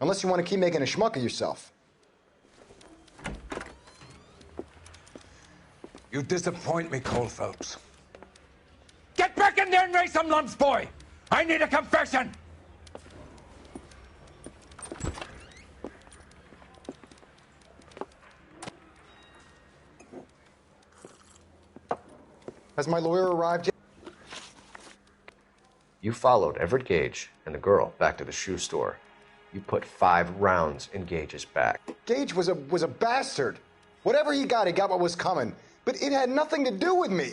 Unless you want to keep making a schmuck of yourself. You disappoint me, Cole Phelps. Get back in there and raise some lumps, boy! I need a confession! Has my lawyer arrived yet? You followed Everett Gage and the girl back to the shoe store. You put 5 rounds in Gage's back. Gage was a bastard. Whatever he got what was coming. But it had nothing to do with me.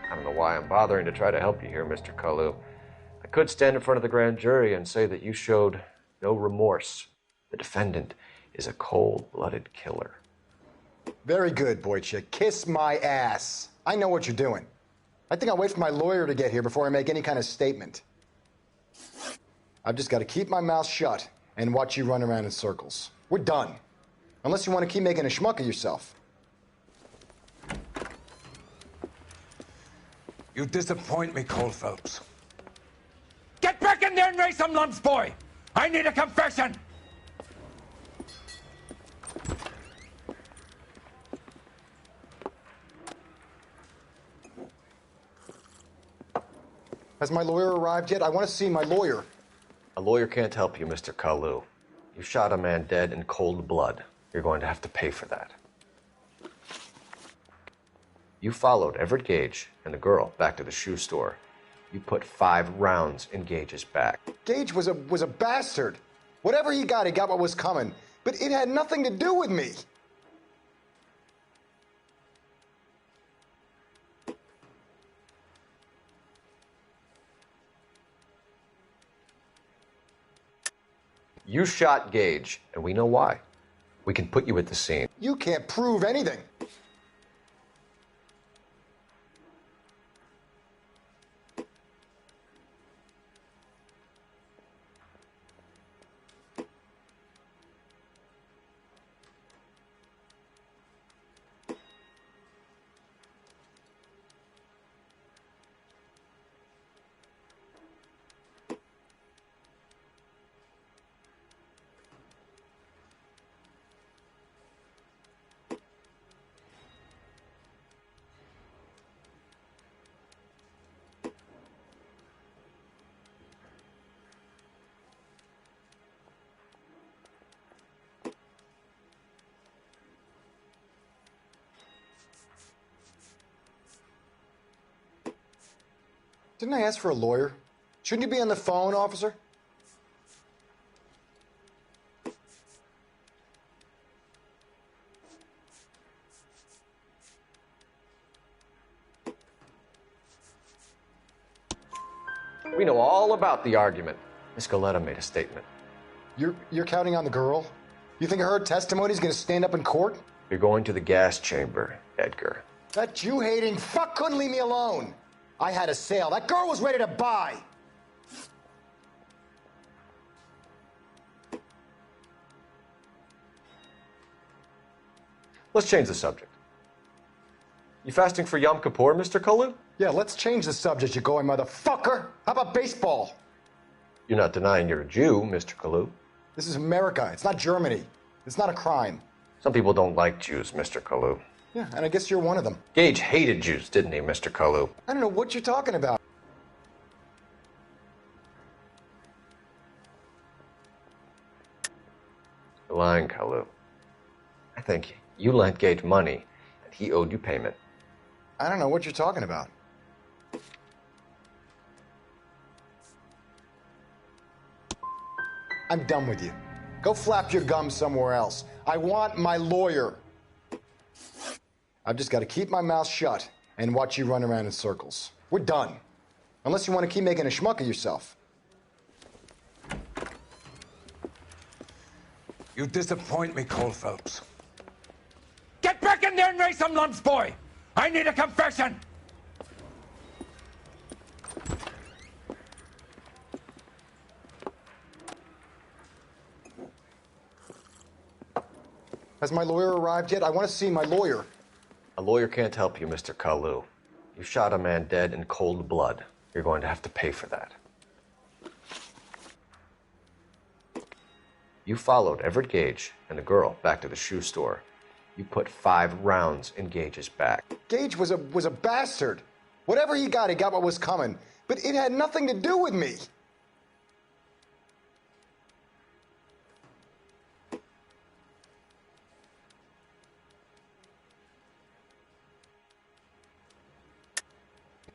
I don't know why I'm bothering to try to help you here, Mr. Kalu. I could stand in front of the grand jury and say that you showed no remorse. The defendant is a cold-blooded killer. Very good, Boychik. Kiss my ass. I know what you're doing. I think I'll wait for my lawyer to get here before I make any kind of statement. I've just got to keep my mouth shut and watch you run around in circles. We're done. Unless you want to keep making a schmuck of yourself. You disappoint me, Cole Phelps. Get back in there and raise some lumps, boy! I need a confession! Has my lawyer arrived yet? I want to see my lawyer. A lawyer can't help you, Mr. Kalu. You shot a man dead in cold blood. You're going to have to pay for that. You followed Everett Gage and the girl back to the shoe store. You put 5 rounds in Gage's back. Gage was a bastard. Whatever he got what was coming. But it had nothing to do with me. You shot Gage, and we know why. We can put you at the scene. You can't prove anything. Didn't I ask for a lawyer? Shouldn't you be on the phone, officer? We know all about the argument. Miss Goleta made a statement. You're counting on the girl? You think her testimony is going to stand up in court? You're going to the gas chamber, Edgar. That Jew-hating fuck couldn't leave me alone. I had a sale. That girl was ready to buy. Let's change the subject. You fasting for Yom Kippur, Mr. Kalu? Yeah, let's change the subject, you going motherfucker. How about baseball? You're not denying you're a Jew, Mr. Kalu. This is America. It's not Germany. It's not a crime. Some people don't like Jews, Mr. Kalu. Yeah, and I guess you're one of them. Gage hated Jews, didn't he, Mr. Kalu? I don't know what you're talking about. You're lying, Kalu. I think you lent Gage money, and he owed you payment. I don't know what you're talking about. I'm done with you. Go flap your gums somewhere else. I want my lawyer. I've just got to keep my mouth shut and watch you run around in circles. We're done. Unless you want to keep making a schmuck of yourself. You disappoint me, Cole Phelps. Get back in there and raise some lumps, boy! I need a confession! Has my lawyer arrived yet? I want to see my lawyer. A lawyer can't help you, Mr. Kalu. You shot a man dead in cold blood. You're going to have to pay for that. You followed Everett Gage and the girl back to the shoe store. You put 5 rounds in Gage's back. Gage was a bastard. Whatever he got what was coming. But it had nothing to do with me.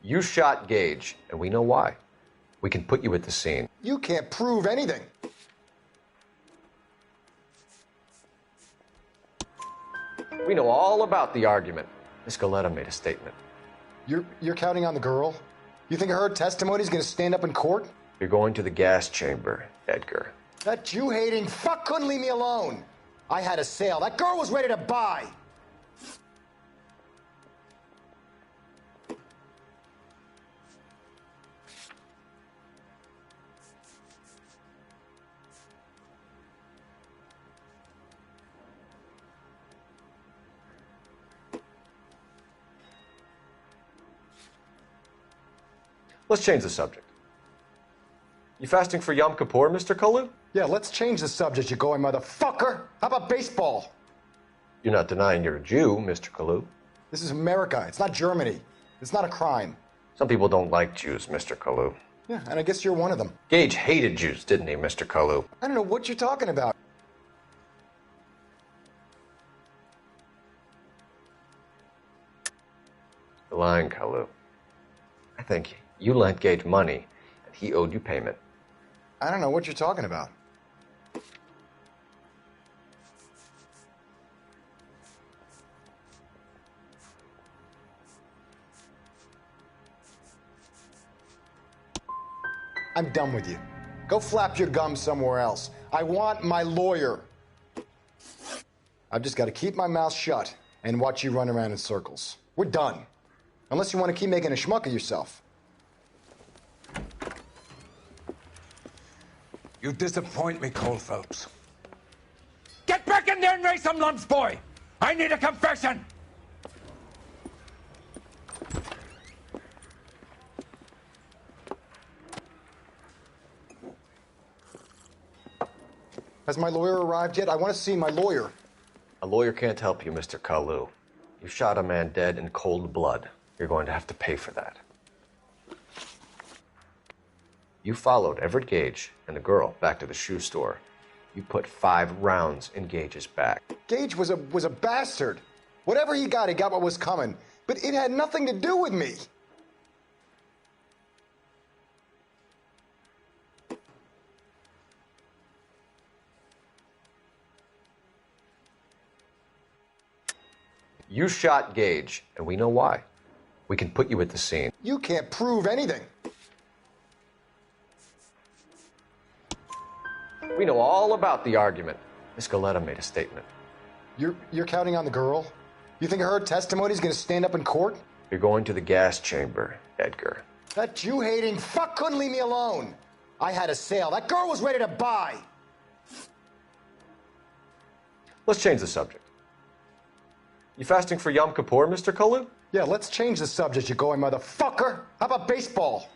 You shot Gage, and we know why. We can put you at the scene. You can't prove anything. We know all about the argument. Miss Galetta made a statement. You're counting on the girl? You think her testimony's gonna stand up in court? You're going to the gas chamber, Edgar. That Jew-hating fuck couldn't leave me alone. I had a sale. That girl was ready to buy. Let's change the subject. You fasting for Yom Kippur, Mr. Kalu? Yeah, let's change the subject, you going motherfucker. How about baseball? You're not denying you're a Jew, Mr. Kalu. This is America. It's not Germany. It's not a crime. Some people don't like Jews, Mr. Kalu. Yeah, and I guess you're one of them. Gage hated Jews, didn't he, Mr. Kalu? I don't know what you're talking about. You're lying, Kalu. I think you lent Gage money, and he owed you payment. I don't know what you're talking about. I'm done with you. Go flap your gums somewhere else. I want my lawyer. I've just got to keep my mouth shut and watch you run around in circles. We're done. Unless you want to keep making a schmuck of yourself. You disappoint me, Cole Phelps. Get back in there and raise some lumps, boy! I need a confession! Has my lawyer arrived yet? I want to see my lawyer. A lawyer can't help you, Mr. Kalu. You shot a man dead in cold blood. You're going to have to pay for that. You followed Everett Gage and the girl back to the shoe store. You put 5 rounds in Gage's back. Gage was a bastard. Whatever he got what was coming. But it had nothing to do with me. You shot Gage, and we know why. We can put you at the scene. You can't prove anything. We know all about the argument. Miss Galetta made a statement. You're counting on the girl? You think her testimony's gonna stand up in court? You're going to the gas chamber, Edgar. That Jew-hating fuck couldn't leave me alone. I had a sale. That girl was ready to buy. Let's change the subject. You fasting for Yom Kippur, Mr. Kalu? Yeah, let's change the subject, you going motherfucker. How about baseball?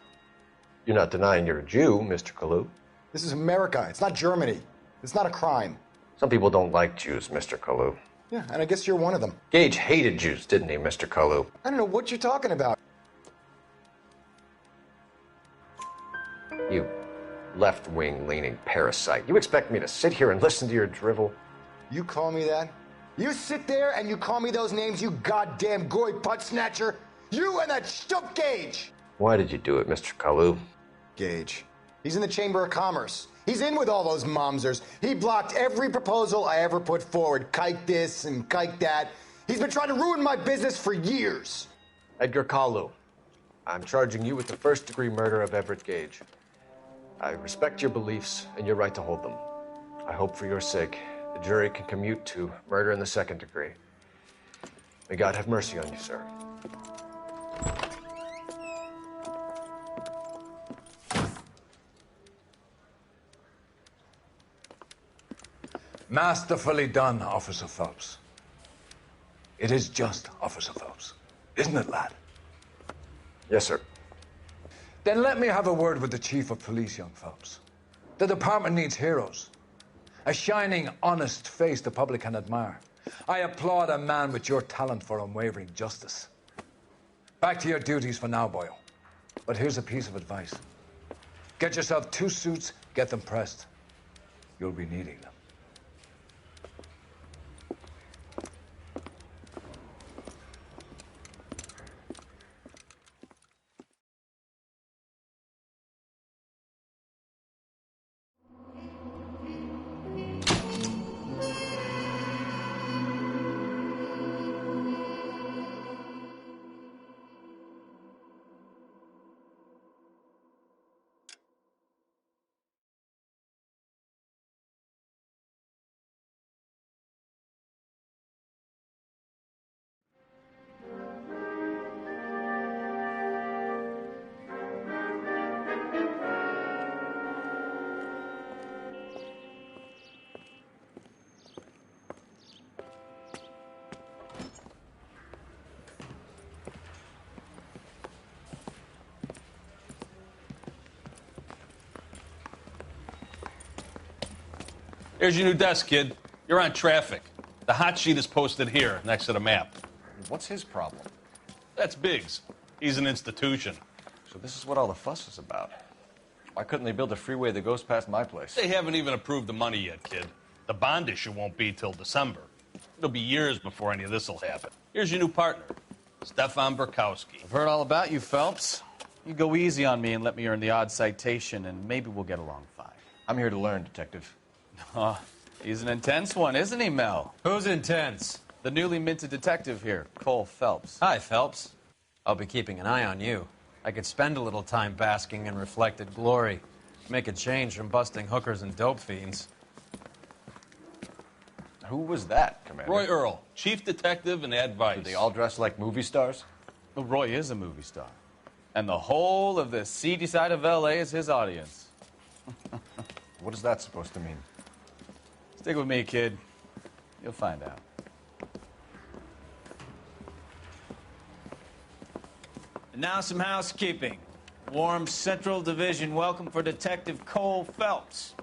You're not denying you're a Jew, Mr. Kalu. This is America. It's not Germany. It's not a crime. Some people don't like Jews, Mr. Kalu. Yeah, and I guess you're one of them. Gage hated Jews, didn't he, Mr. Kalu? I don't know what you're talking about. You left-wing leaning parasite. You expect me to sit here and listen to your drivel? You call me that? You sit there and you call me those names, you goddamn goy putt snatcher? You and that stump Gage! Why did you do it, Mr. Kalu? Gage. He's in the Chamber of Commerce. He's in with all those momsers. He blocked every proposal I ever put forward. Kike this and kike that. He's been trying to ruin my business for years. Edgar Kalu, I'm charging you with the first-degree murder of Everett Gage. I respect your beliefs and your right to hold them. I hope for your sake the jury can commute to murder in the second degree. May God have mercy on you, sir. Masterfully done, Officer Phelps. It is just, Officer Phelps. Isn't it, lad? Yes, sir. Then let me have a word with the Chief of Police, young Phelps. The department needs heroes. A shining, honest face the public can admire. I applaud a man with your talent for unwavering justice. Back to your duties for now, boyo. But here's a piece of advice. Get yourself 2 suits, get them pressed. You'll be needing them. Here's your new desk, kid. You're on traffic. The hot sheet is posted here, next to the map. What's his problem? That's Biggs. He's an institution. So this is what all the fuss is about. Why couldn't they build a freeway that goes past my place? They haven't even approved the money yet, kid. The bond issue won't be till December. It'll be years before any of this will happen. Here's your new partner, Stefan Burkowski. I've heard all about you, Phelps. You go easy on me and let me earn the odd citation, and maybe we'll get along fine. I'm here to learn, Detective. Oh, he's an intense one, isn't he, Mel? Who's intense? The newly minted detective here, Cole Phelps. Hi, Phelps. I'll be keeping an eye on you. I could spend a little time basking in reflected glory. Make a change from busting hookers and dope fiends. Who was that, Commander? Roy Earl, chief detective and advice. Do they all dress like movie stars? Well, Roy is a movie star. And the whole of the seedy side of L.A. is his audience. What is that supposed to mean? Stick with me, kid. You'll find out. And now some housekeeping. Warm Central Division welcome for Detective Cole Phelps.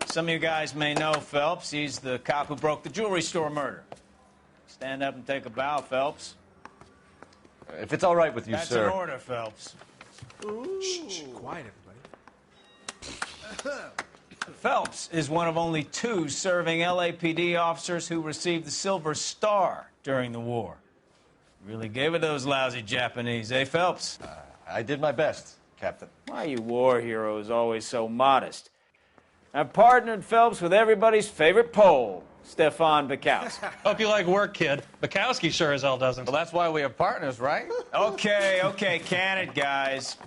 Some of you guys may know Phelps. He's the cop who broke the jewelry store murder. Stand up and take a bow, Phelps. If it's all right with you, That's sir. That's an order, Phelps. Shh, quiet, everybody. Phelps is one of only 2 serving LAPD officers who received the Silver Star during the war. Really gave it those lousy Japanese, eh, Phelps? I did my best, Captain. Why you war heroes always so modest? I've partnered Phelps with everybody's favorite Pole, Stefan Bukowski. Hope you like work, kid. Bukowski sure as hell doesn't. Well, that's why we have partners, right? Okay, can it, guys.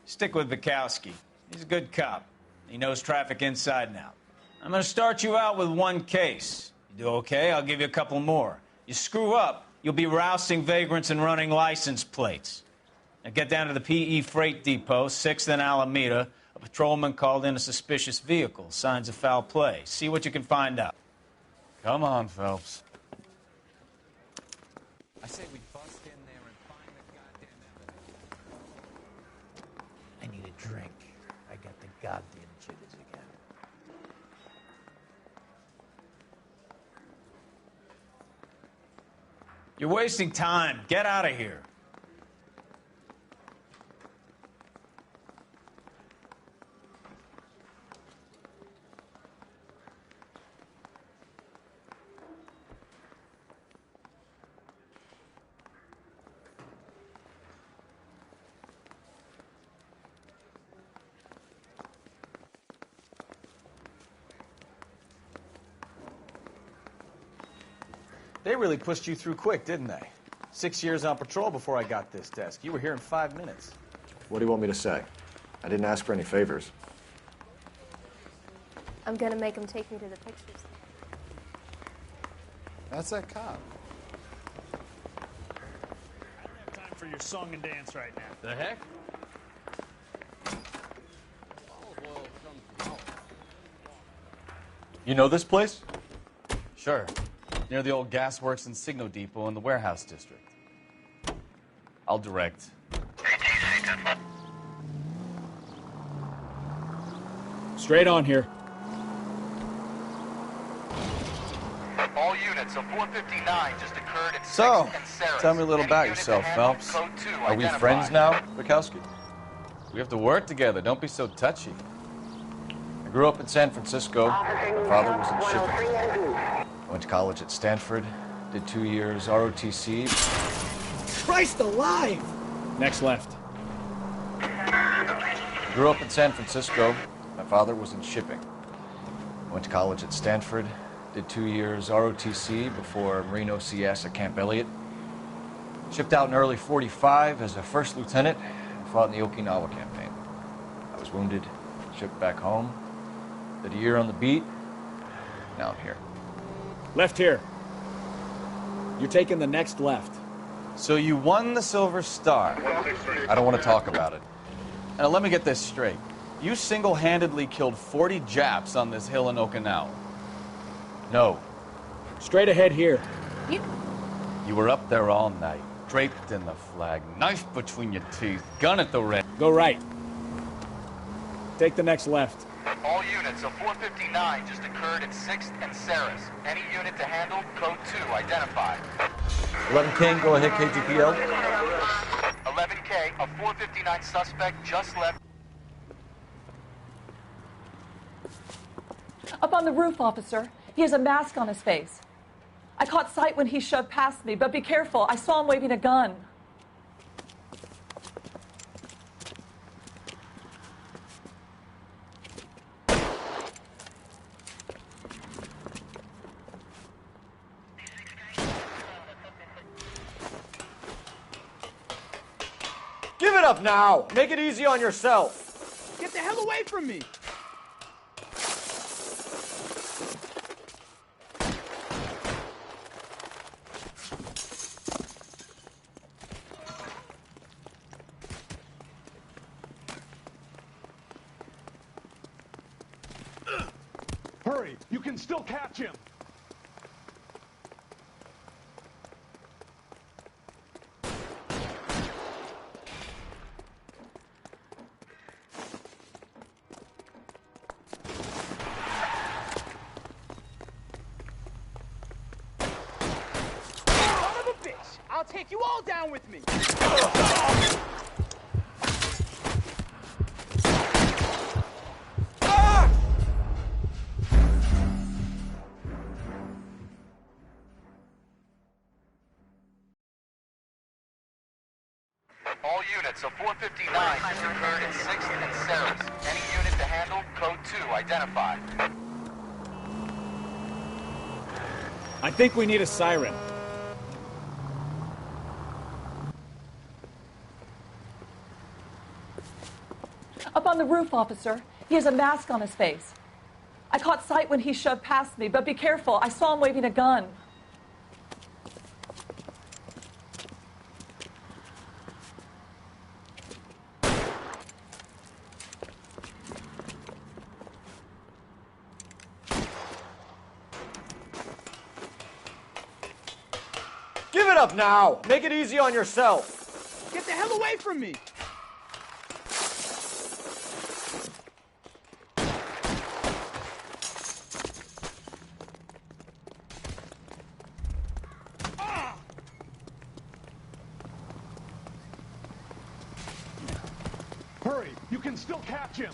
Stick with Bukowski. He's a good cop. He knows traffic inside and out. I'm going to start you out with 1 case. You do okay, I'll give you a couple more. You screw up, you'll be rousting vagrants and running license plates. Now get down to the PE Freight Depot, 6th and Alameda. A patrolman called in a suspicious vehicle. Signs of foul play. See what you can find out. Come on, Phelps. I say we bust in there and find the goddamn evidence. I need a drink. I got the goddamn jitters again. You're wasting time. Get out of here. They really pushed you through quick, didn't they? 6 years on patrol before I got this desk. You were here in 5 minutes. What do you want me to say? I didn't ask for any favors. I'm gonna make him take me to the pictures. That's that cop. Time for your song and dance right now. The heck? You know this place? Sure. Near the old gasworks and Signal Depot in the warehouse district. I'll direct. Straight on here. All units, a 459 just occurred at So, 6th and Sarah. tell me a little Any about unit yourself, to handle, Phelps. code 2 Are we identified. friends now, Bukowski? We have to work together. Don't be so touchy. I grew up in San Francisco. My father was in shipping. I went to college at Stanford. Did 2 years ROTC. Christ alive! Next left. I grew up in San Francisco. My father was in shipping. I went to college at Stanford. Did 2 years ROTC before Marine OCS at Camp Elliott. Shipped out in early '45 as a first lieutenant and fought in the Okinawa campaign. I was wounded, shipped back home. Did a year on the beat. Now I'm here. Left here. You're taking the next left. So you won the Silver Star. I don't want to talk about it. Now let me get this straight. You single-handedly killed 40 Japs on this hill in Okinawa. No. Straight ahead here. You were up there all night, draped in the flag, knife between your teeth, gun at the ready. Go right. Take the next left. All units, a 459 just occurred at 6th and Sarah's. Any unit to handle, code 2 identified. 11 King, go ahead, KGPL. 11K, a 459 suspect just left. Up on the roof, officer. He has a mask on his face. I caught sight when he shoved past me, but be careful. I saw him waving a gun. Give it up now! Make it easy on yourself! Get the hell away from me! Hurry! You can still catch him! I'll take you all down with me. All units, a 459 just occurred at 6th and Sarah's. Any unit to handle, code 2 identified. I think we need a siren. Up on the roof, officer. He has a mask on his face. I caught sight when he shoved past me, but be careful. I saw him waving a gun. Give Give it up now! Make it easy on yourself! Get the hell away from me! Hurry! You can still catch him!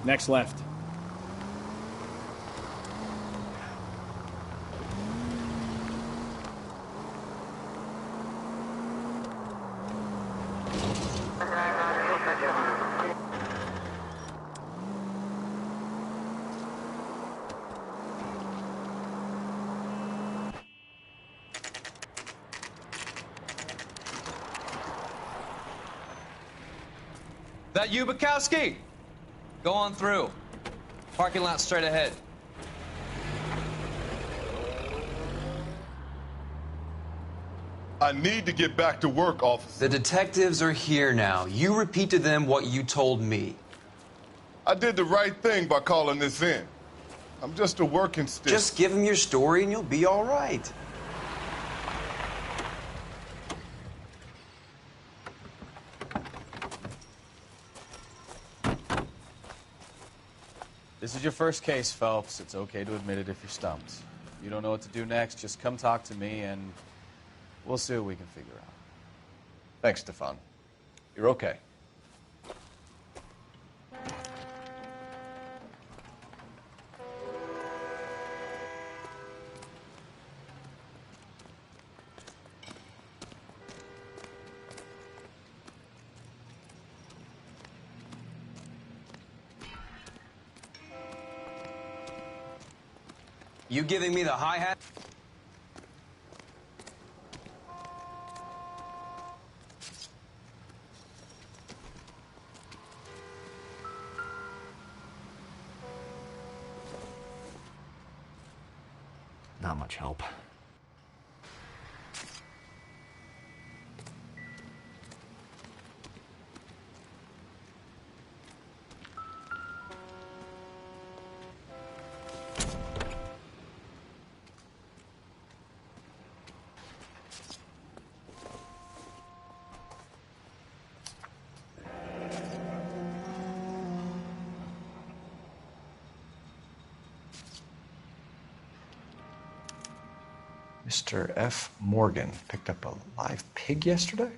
Next left. That you, Bukowski? Go on through. Parking lot straight ahead. I need to get back to work, officer. The detectives are here now. You repeat to them what you told me. I did the right thing by calling this in. I'm just a working stick. Just give them your story and you'll be all right. This is your first case, Phelps. It's okay to admit it if you're stumped. You don't know what to do next, just come talk to me and we'll see what we can figure out. Thanks, Stefan. You're okay. You giving me the hi-hat? Not much help. Mr. F. Morgan picked up a live pig yesterday?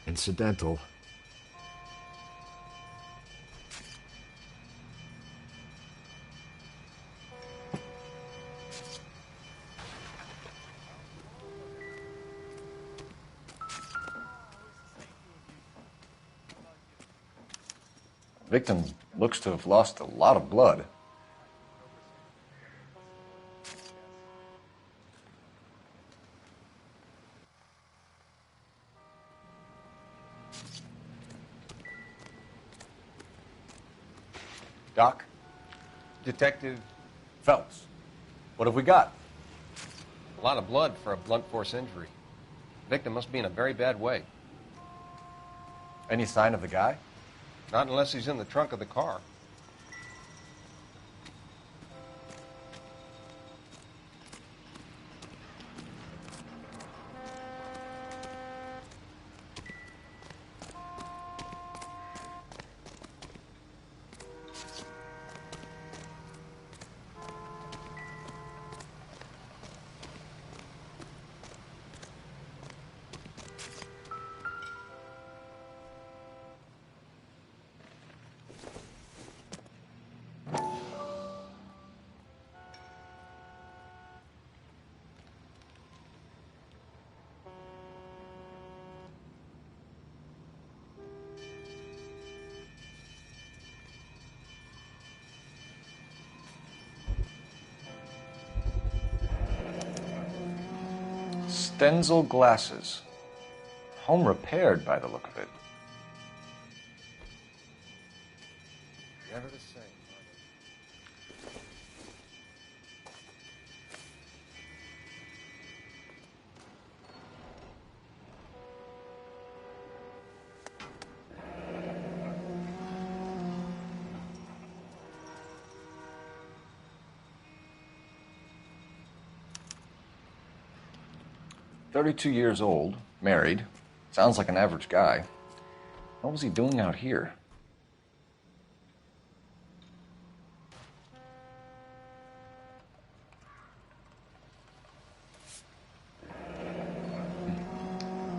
Incidental. Victim looks to have lost a lot of blood. Doc? Detective Phelps. What have we got? a lot of blood for a blunt force injury. Victim must be in a very bad way. Any sign of the guy? Not unless he's in the trunk of the car. Stenzel glasses. Home repaired by the look of it. Never the same. 32 years old, married. Sounds like an average guy. What was he doing out here?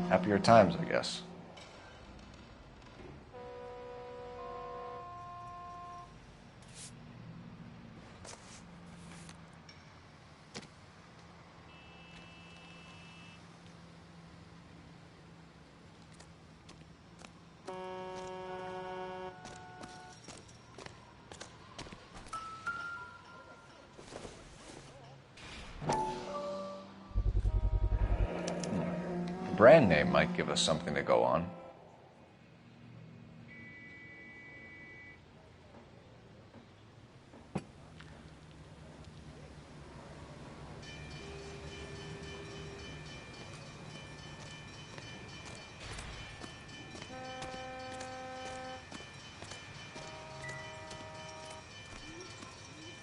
Happier times, I guess. Brand name might give us something to go on.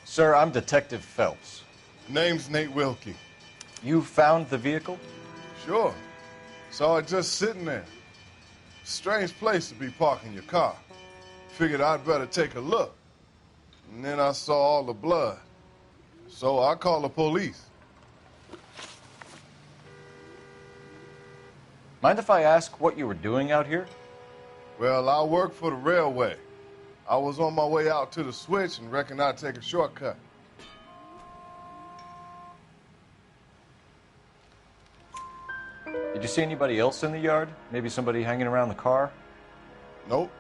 Sir, I'm Detective Phelps. Name's Nate Wilkie. You found the vehicle? Sure. Saw it just sitting there. Strange place to be parking your car. Figured I'd better take a look. And then I saw all the blood. So I called the police. Mind if I ask what you were doing out here? Well, I work for the railway. I was on my way out to the switch and reckoned I'd take a shortcut. Did you see anybody else in the yard? Maybe somebody hanging around the car? Nope.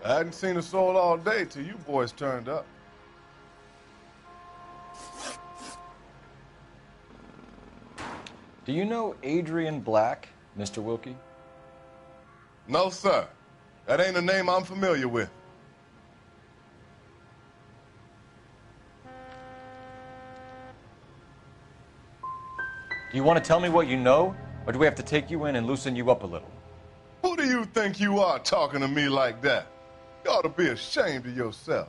I hadn't seen a soul all day till you boys turned up. Do you know Adrian Black, Mr. Wilkie? No, sir. That ain't a name I'm familiar with. Do you want to tell me what you know, or do we have to take you in and loosen you up a little? Who do you think you are talking to me like that? You ought to be ashamed of yourself.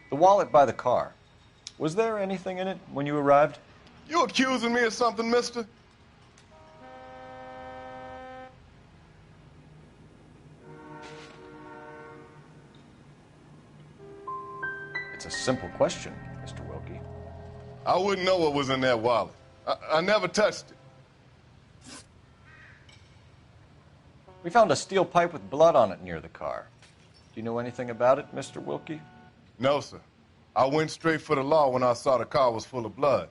The wallet by the car. Was there anything in it when you arrived? You accusing me of something, mister? It's a simple question, Mr. Wilkie. I wouldn't know what was in that wallet. I never touched it. We found a steel pipe with blood on it near the car. Do you know anything about it, Mr. Wilkie? No, sir. I went straight for the law when I saw the car was full of blood.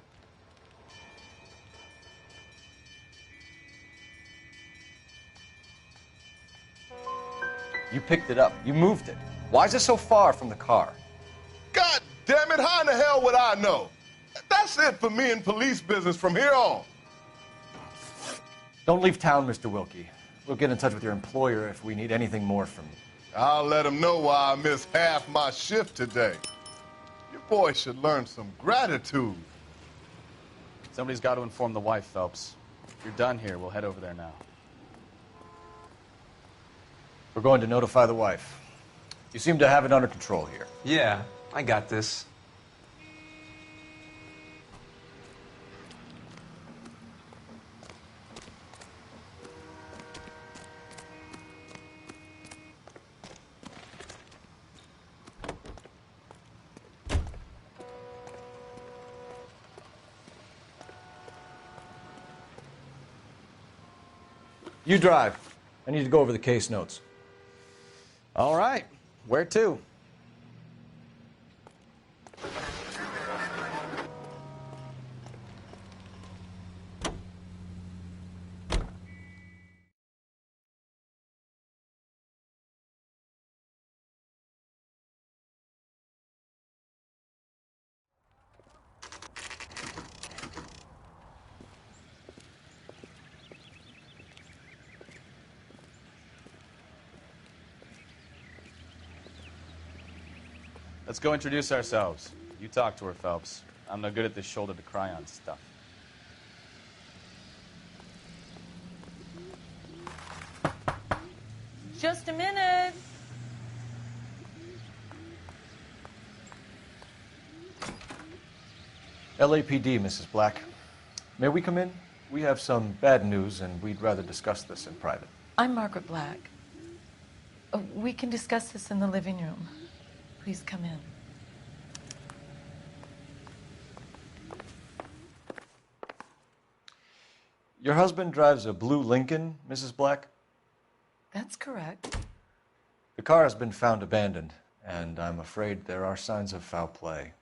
You picked it up. You moved it. Why is it so far from the car? God damn it, how in the hell would I know? That's it for me in police business from here on. Don't leave town, Mr. Wilkie. We'll get in touch with your employer if we need anything more from you. I'll let him know why I missed half my shift today. You boys should learn some gratitude. Somebody's got to inform the wife, Phelps. If you're done here, we'll head over there now. We're going to notify the wife. You seem to have it under control here. Yeah, I got this. You drive. I need to go over the case notes. All right. Where to? Let's go introduce ourselves. You talk to her, Phelps. I'm no good at this shoulder-to-cry-on stuff. Just a minute. LAPD, Mrs. Black. May we come in? We have some bad news, and we'd rather discuss this in private. I'm Margaret Black. We can discuss this in the living room. Please come in. Your husband drives a blue Lincoln, Mrs. Black? That's correct. The car has been found abandoned, and I'm afraid there are signs of foul play.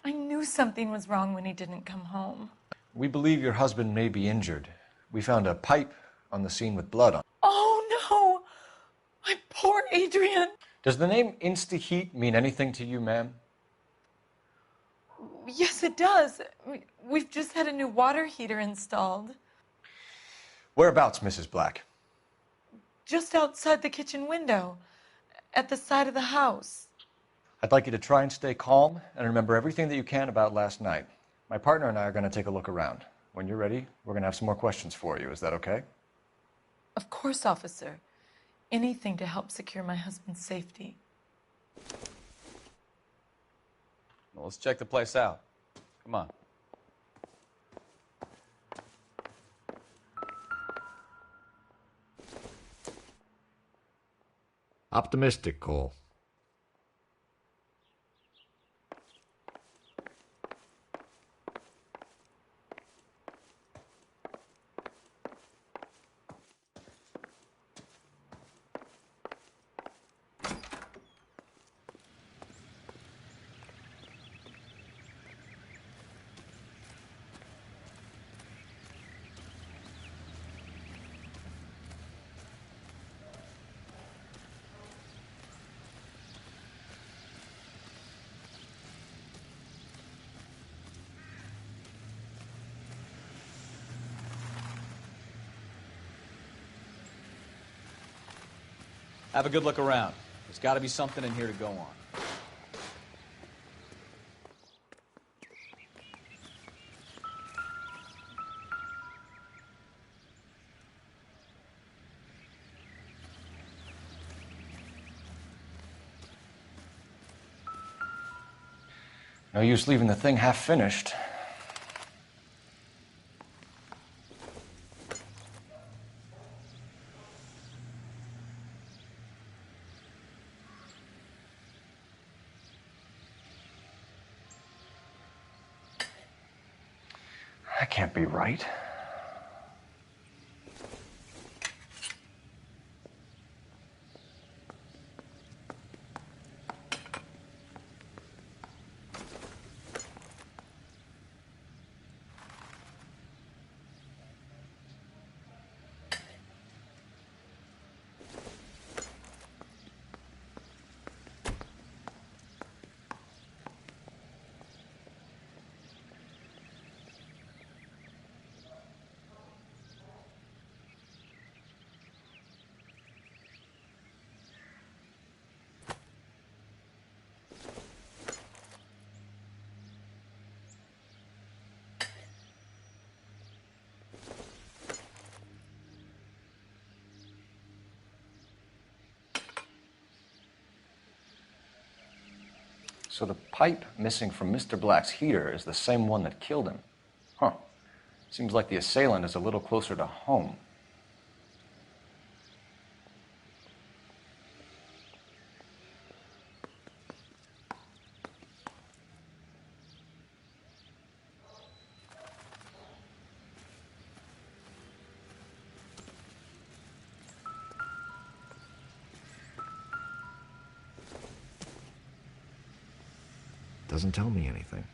I knew something was wrong when he didn't come home. We believe your husband may be injured. We found a pipe on the scene with blood on it. Oh, no! My poor Adrian! Does the name Insta-Heat mean anything to you, ma'am? Yes, it does. We've just had a new water heater installed. Whereabouts, Mrs. Black? Just outside the kitchen window, at the side of the house. I'd like you to try and stay calm and remember everything that you can about last night. My partner and I are going to take a look around. When you're ready, we're going to have some more questions for you. Is that okay? Of course, officer. Anything to help secure my husband's safety. Well, let's check the place out. Come on. Optimistic, Cole. Have a good look around. There's got to be something in here to go on. No use leaving the thing half finished. That can't be right. So the pipe missing from Mr. Black's heater is the same one that killed him. Huh. Seems like the assailant is a little closer to home. Doesn't tell me anything.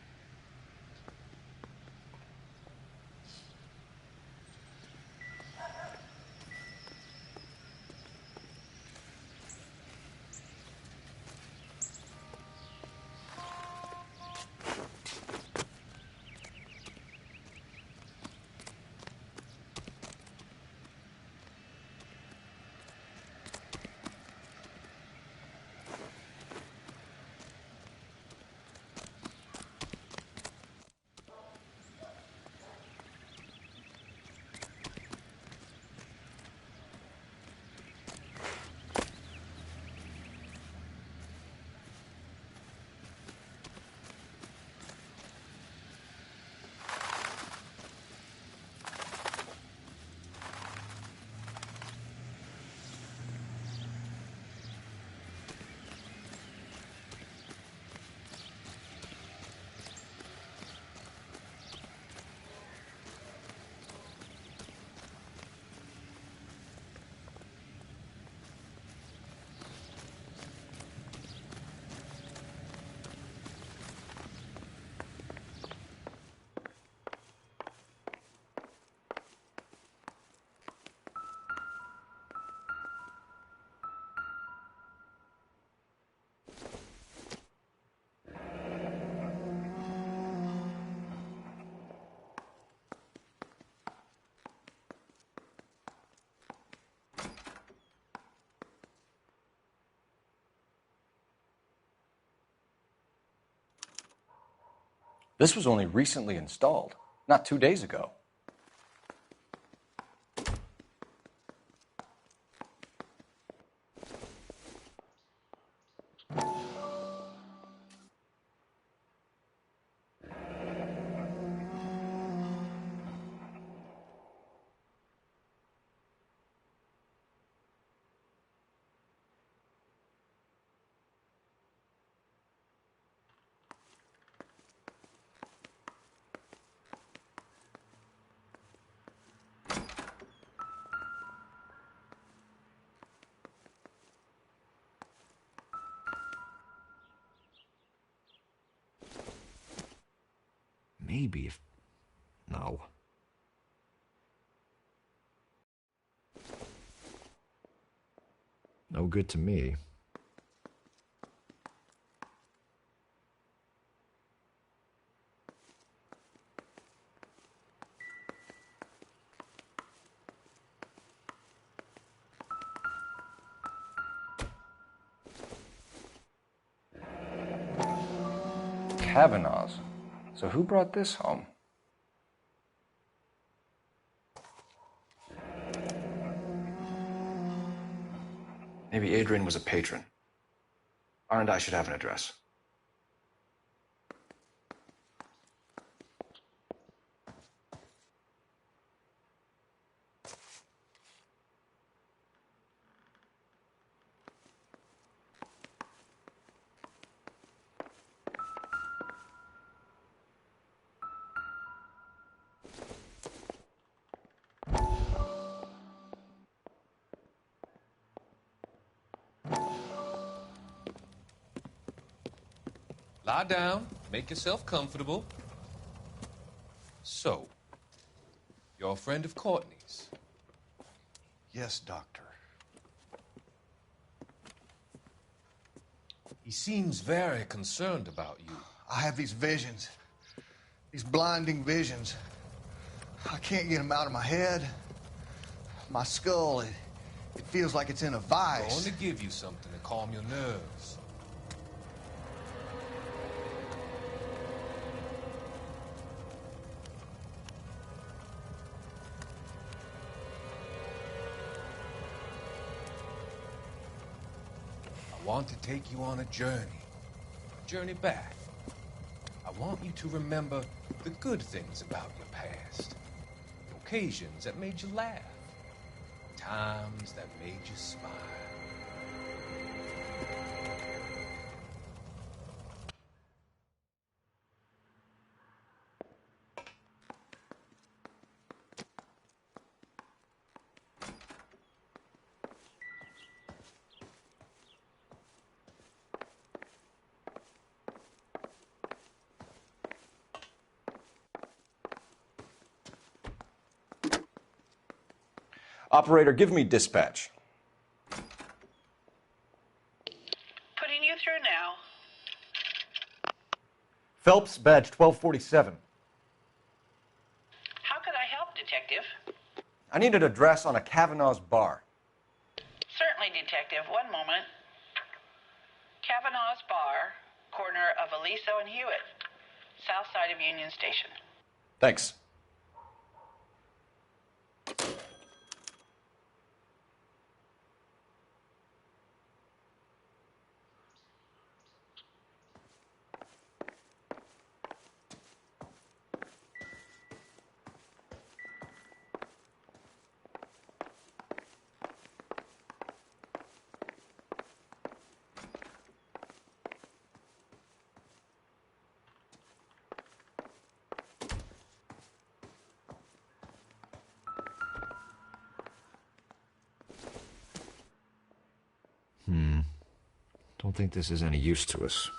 This was only recently installed, not 2 days ago. Maybe if... No. No good to me. Kavanaugh's. So who brought this home? Maybe Adrian was a patron. R&I should have an address. Lie down, make yourself comfortable. So, you're a friend of Courtney's? Yes, Doctor. He seems very concerned about you. I have these visions. These blinding visions. I can't get them out of my head. My skull, it feels like it's in a vice. I'm going to give you something to calm your nerves. I want to take you on a journey back. I want you to remember the good things about your past, occasions that made you laugh, times that made you smile. Operator, give me dispatch. Putting you through now. Phelps, badge 1247. How could I help, Detective? I need an address on a Kavanaugh's bar. Certainly, Detective. One moment. Kavanaugh's Bar, corner of Aliso and Hewitt, south side of Union Station. Thanks. Don't think this is any use to us.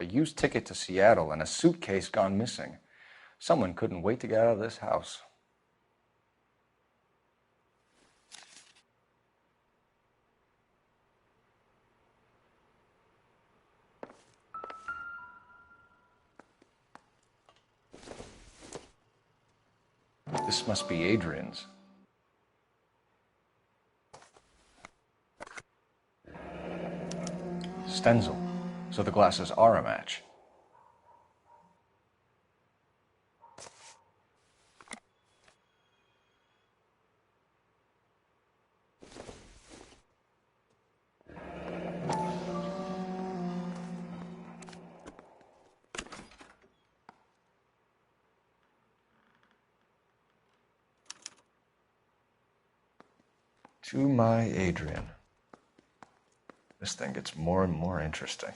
A used ticket to Seattle and a suitcase gone missing. Someone couldn't wait to get out of this house. This must be Adrian's. Stenzel. So the glasses are a match. To my Adrian. This thing gets more and more interesting.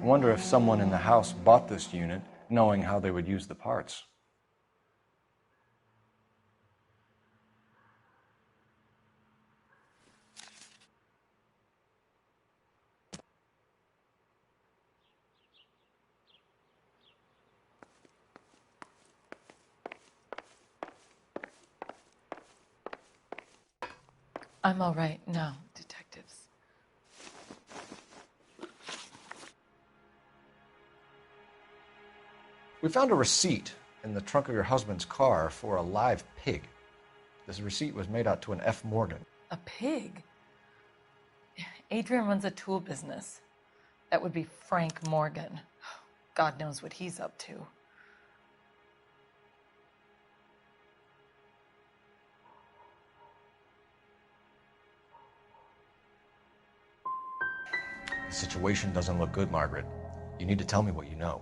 I wonder if someone in the house bought this unit knowing how they would use the parts. I'm all right now, detectives. We found a receipt in the trunk of your husband's car for a live pig. This receipt was made out to an F. Morgan. A pig? Adrian runs a tool business. That would be Frank Morgan. God knows what he's up to. The situation doesn't look good, Margaret. You need to tell me what you know.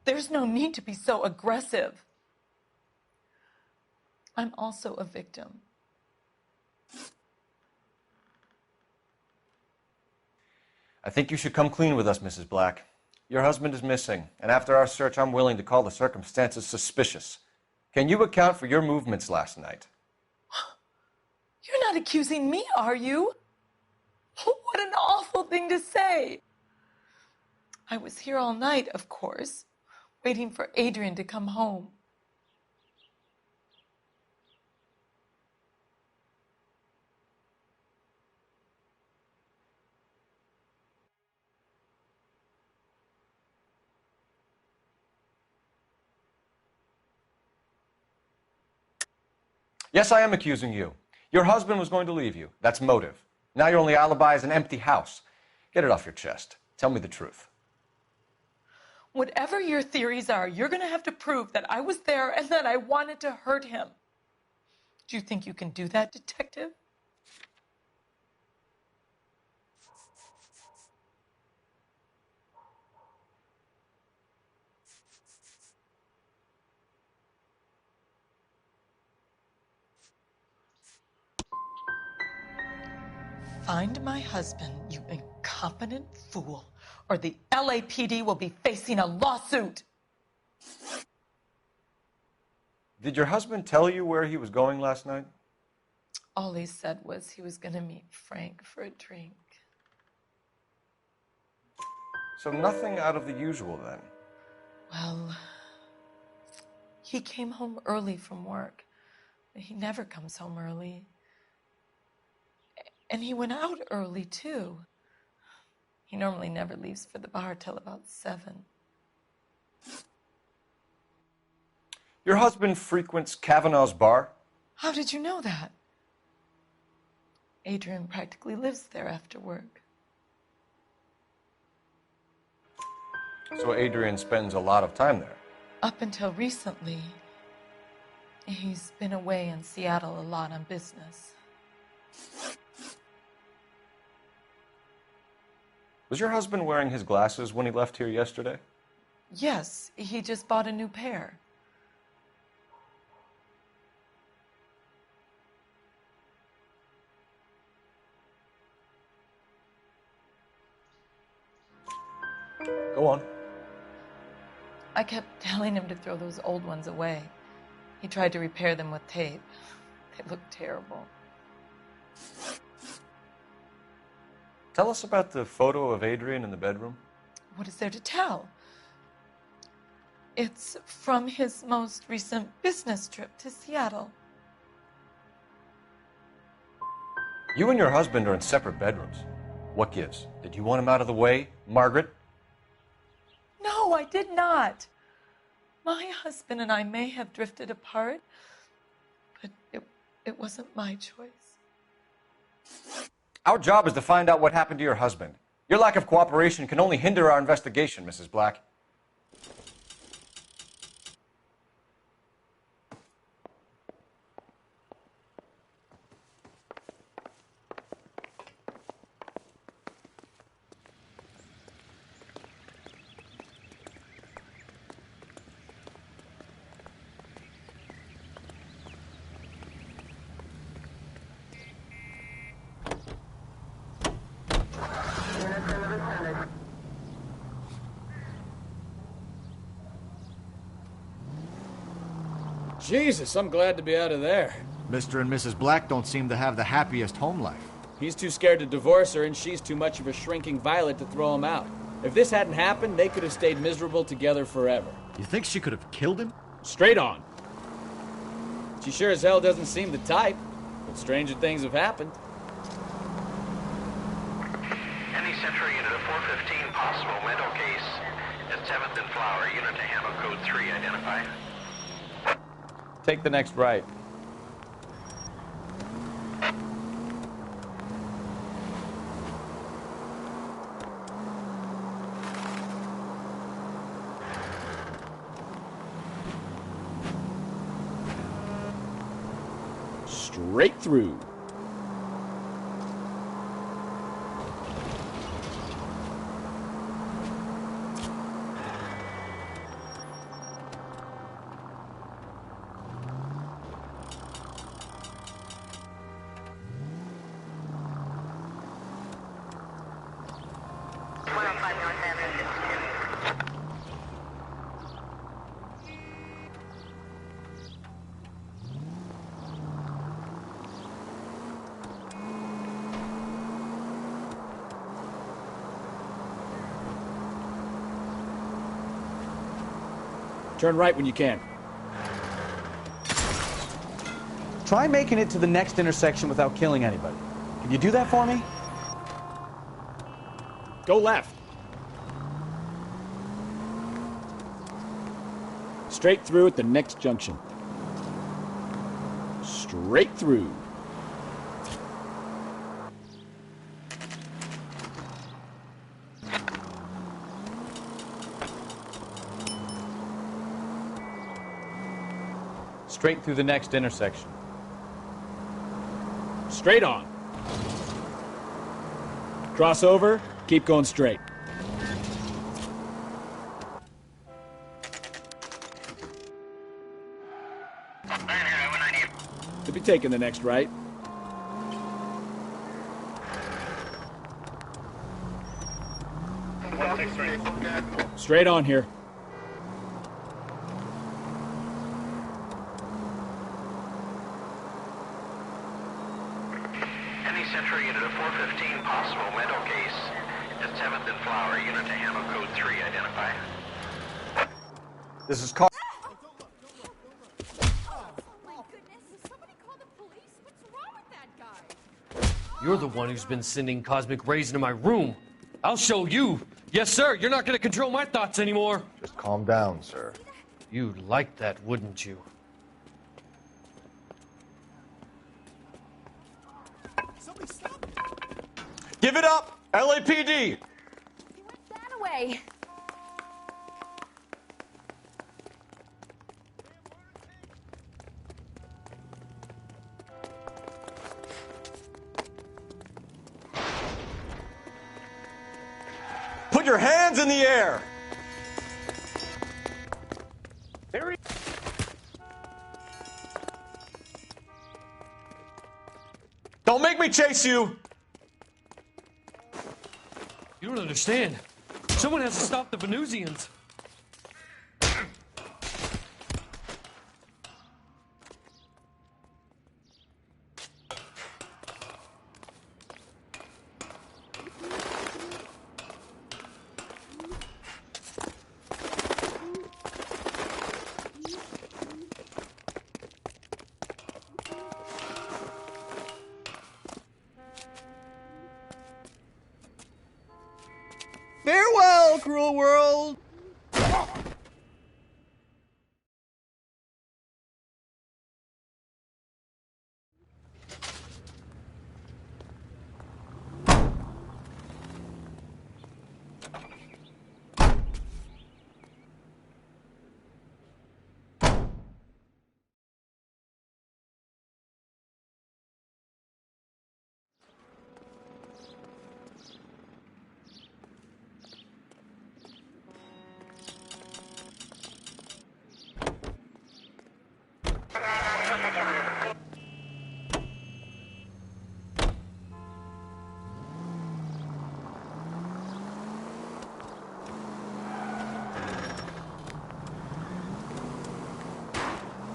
There's no need to be so aggressive. I'm also a victim. I think you should come clean with us, Mrs. Black. Your husband is missing, and after our search, I'm willing to call the circumstances suspicious. Can you account for your movements last night? You're not accusing me, are you? What an awful thing to say. I was here all night, of course, waiting for Adrian to come home. Yes, I am accusing you. Your husband was going to leave you. That's motive. Now your only alibi is an empty house. Get it off your chest. Tell me the truth. Whatever your theories are, you're going to have to prove that I was there and that I wanted to hurt him. Do you think you can do that, detective? Find my husband, you incompetent fool, or the LAPD will be facing a lawsuit. Did your husband tell you where he was going last night? All he said was he was going to meet Frank for a drink. So nothing out of the usual then? Well, he came home early from work. He never comes home early. And he went out early, too. He normally never leaves for the bar till about 7. Your husband frequents Kavanaugh's bar? How did you know that? Adrian practically lives there after work. So Adrian spends a lot of time there? Up until recently, he's been away in Seattle a lot on business. Was your husband wearing his glasses when he left here yesterday? Yes, he just bought a new pair. Go on. I kept telling him to throw those old ones away. He tried to repair them with tape. They looked terrible. Tell us about the photo of Adrian in the bedroom. What is there to tell? It's from his most recent business trip to Seattle. You and your husband are in separate bedrooms. What gives? Did you want him out of the way, Margaret? No, I did not. My husband and I may have drifted apart, but it wasn't my choice. Our job is to find out what happened to your husband. Your lack of cooperation can only hinder our investigation, Mrs. Black. Jesus, I'm glad to be out of there. Mr. and Mrs. Black don't seem to have the happiest home life. He's too scared to divorce her, and she's too much of a shrinking violet to throw him out. If this hadn't happened, they could have stayed miserable together forever. You think she could have killed him? Straight on. She sure as hell doesn't seem the type, but stranger things have happened. Any Central Unit of 415 possible mental case at 7th and Flower. Unit to handle code 3 identified. Take the next right. Straight through. Turn right when you can. Try making it to the next intersection without killing anybody. Can you do that for me? Go left. Straight through at the next junction. Straight through. Straight through the next intersection. Straight on. Cross over, keep going straight. Could be taking the next right. Straight on here. Handle Code 3, identify. This is Carl. You're the one who's been sending cosmic rays into my room. I'll show you. Yes, sir. You're not going to control my thoughts anymore. Just calm down, sir. You'd like that, wouldn't you? Give it up! LAPD! Away. Put your hands in the air! Don't make me chase you! You don't understand. Someone has to stop the Venusians. Farewell, cruel world!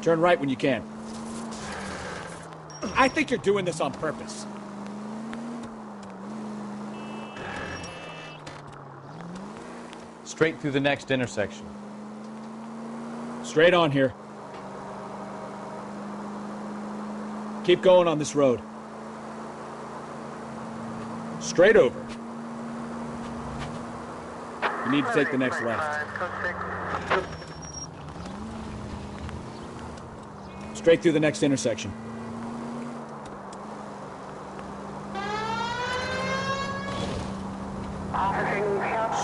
Turn right when you can. I think you're doing this on purpose. Straight through the next intersection. Straight on here. Keep going on this road. Straight over. You need to take the next left. Straight through the next intersection.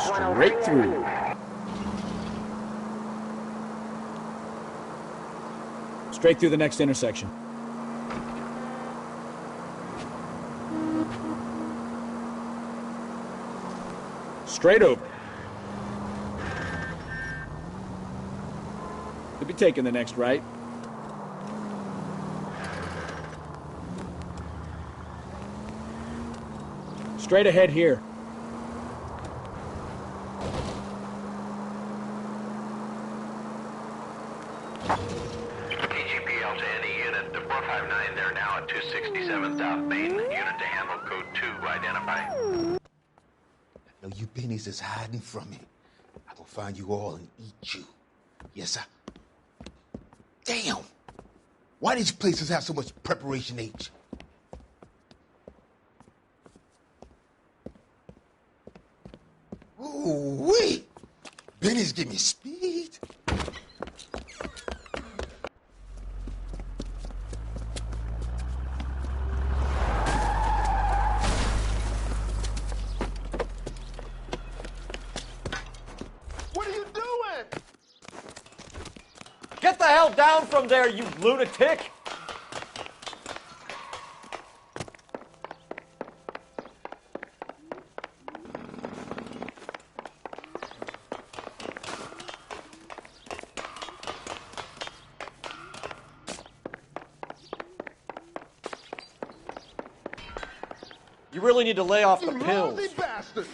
Straight through. Straight through the next intersection. Straight over. You'll be taking the next right. Straight ahead here. TGPL to any unit, the 459, they're now at 267 South Main. Unit to handle Code 2, identify. No, you bennies is hiding from me. I'm gonna find you all and eat you. Yes, sir. Damn! Why these places have so much preparation H? Ooh-wee! Benny's give me speed. What are you doing? Get the hell down from there, you lunatic! You really need to lay off the pills. Lousy bastard!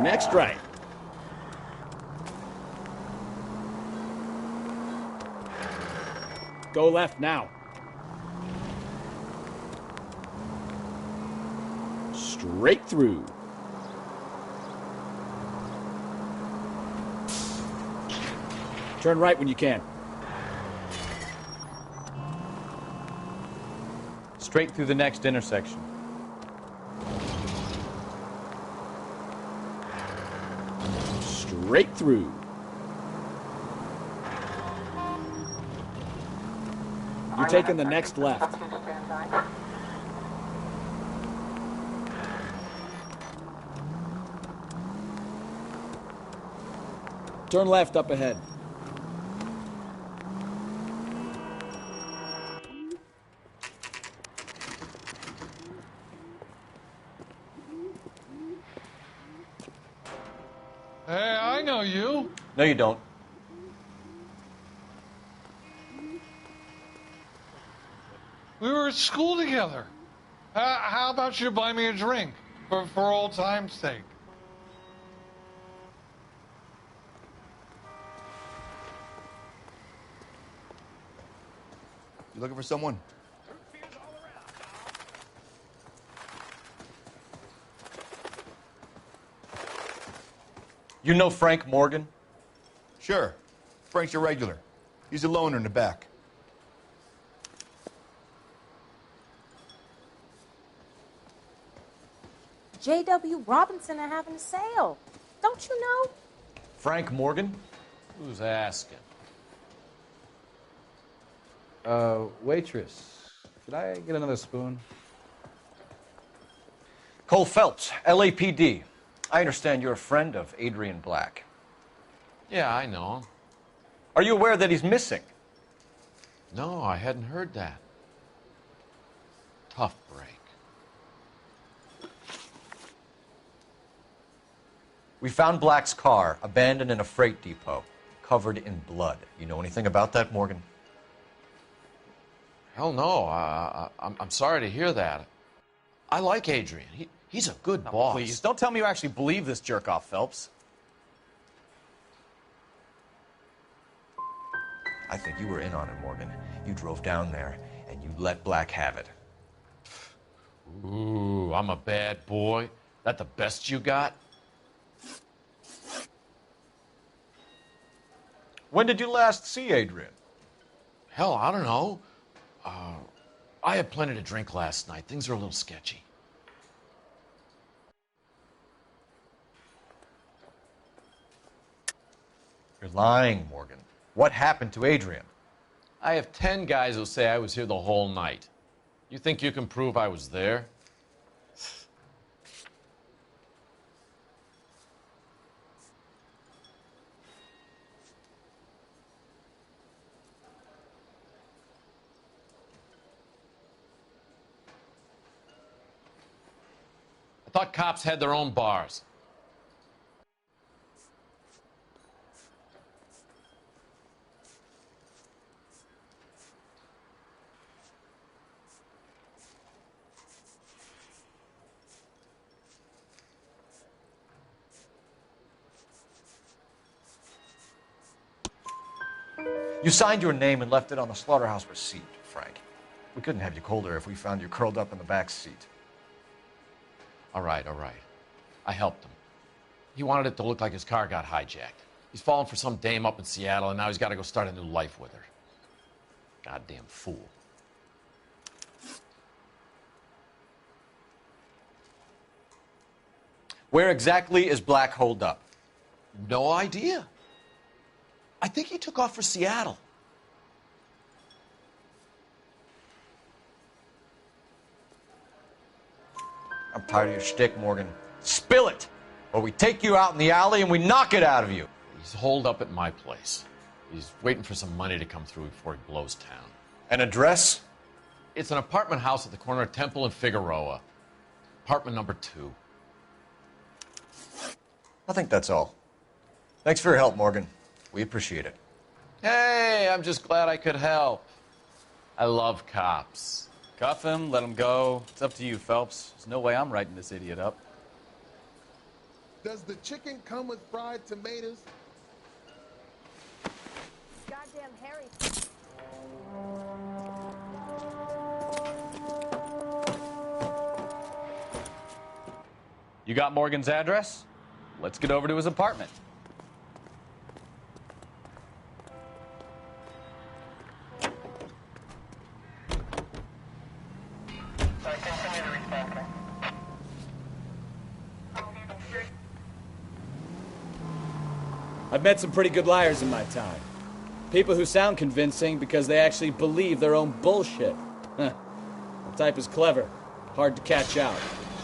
Next right. Go left now. Straight through. Turn right when you can. Straight through the next intersection. Straight through. You're taking the next left. Turn left up ahead. Hey, I know you. No, you don't. We were at school together. How about you buy me a drink for old time's sake? You looking for someone? You know Frank Morgan? Sure. Frank's your regular. He's a loner in the back. J.W. Robinson are having a sale. Don't you know? Frank Morgan? Who's asking? Waitress, could I get another spoon? Cole Phelps, LAPD. I understand you're a friend of Adrian Black. Yeah, I know him. Are you aware that he's missing? No, I hadn't heard that. Tough break. We found Black's car abandoned in a freight depot, covered in blood. You know anything about that, Morgan? Hell no. I'm sorry to hear that. I like Adrian. He's a good boss. Please, don't tell me you actually believe this jerk-off, Phelps. I think you were in on it, Morgan. You drove down there, and you let Black have it. Ooh, I'm a bad boy. That the best you got? When did you last see Adrian? Hell, I don't know. I had plenty to drink last night. Things are a little sketchy. You're lying, Morgan. What happened to Adrian? I have 10 guys who say I was here the whole night. You think you can prove I was there? I thought cops had their own bars. You signed your name and left it on the slaughterhouse receipt, Frank. We couldn't have you colder if we found you curled up in the back seat. All right. I helped him. He wanted it to look like his car got hijacked. He's fallen for some dame up in Seattle, and now he's got to go start a new life with her. Goddamn fool. Where exactly is Black holed up? No idea. I think he took off for Seattle. I'm tired of your shtick, Morgan. Spill it, or we take you out in the alley and we knock it out of you. He's holed up at my place. He's waiting for some money to come through before he blows town. An address? It's an apartment house at the corner of Temple and Figueroa. Apartment number 2. I think that's all. Thanks for your help, Morgan. We appreciate it. Hey, I'm just glad I could help. I love cops. Cuff him, let him go. It's up to you, Phelps. There's no way I'm writing this idiot up. Does the chicken come with fried tomatoes? Goddamn Harry. You got Morgan's address? Let's get over to his apartment. I've met some pretty good liars in my time. People who sound convincing because they actually believe their own bullshit. Huh. The type is clever, hard to catch out.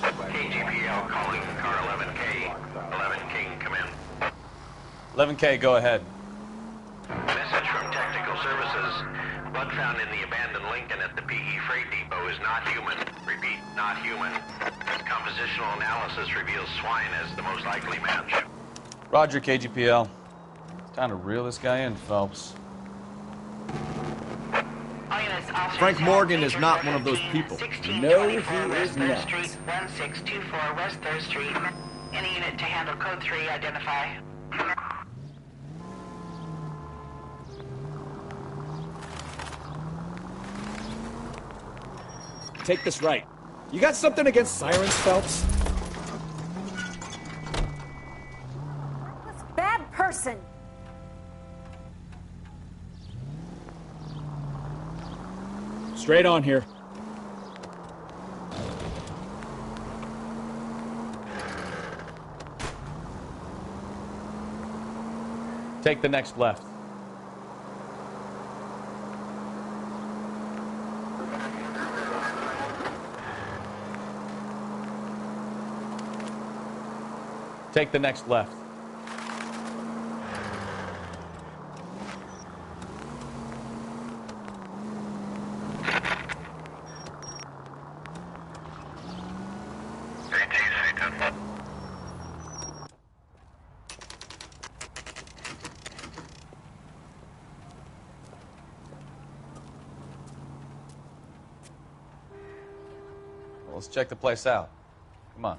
KGPL calling car 11K. 11K, come in. 11K, go ahead. Message from Technical Services. Blood found in the abandoned Lincoln at the PE Freight Depot is not human. Repeat, not human. Compositional analysis reveals swine as the most likely match. Roger, KGPL. It's time to reel this guy in, Phelps. Frank Morgan is not one of those people. No, he is not. Street, 1624 West 3rd Street. Any unit to handle code 3, identify. Take this right. You got something against sirens, Phelps? Bad person. Straight on here. Take the next left. Take the next left. Well, let's check the place out. Come on.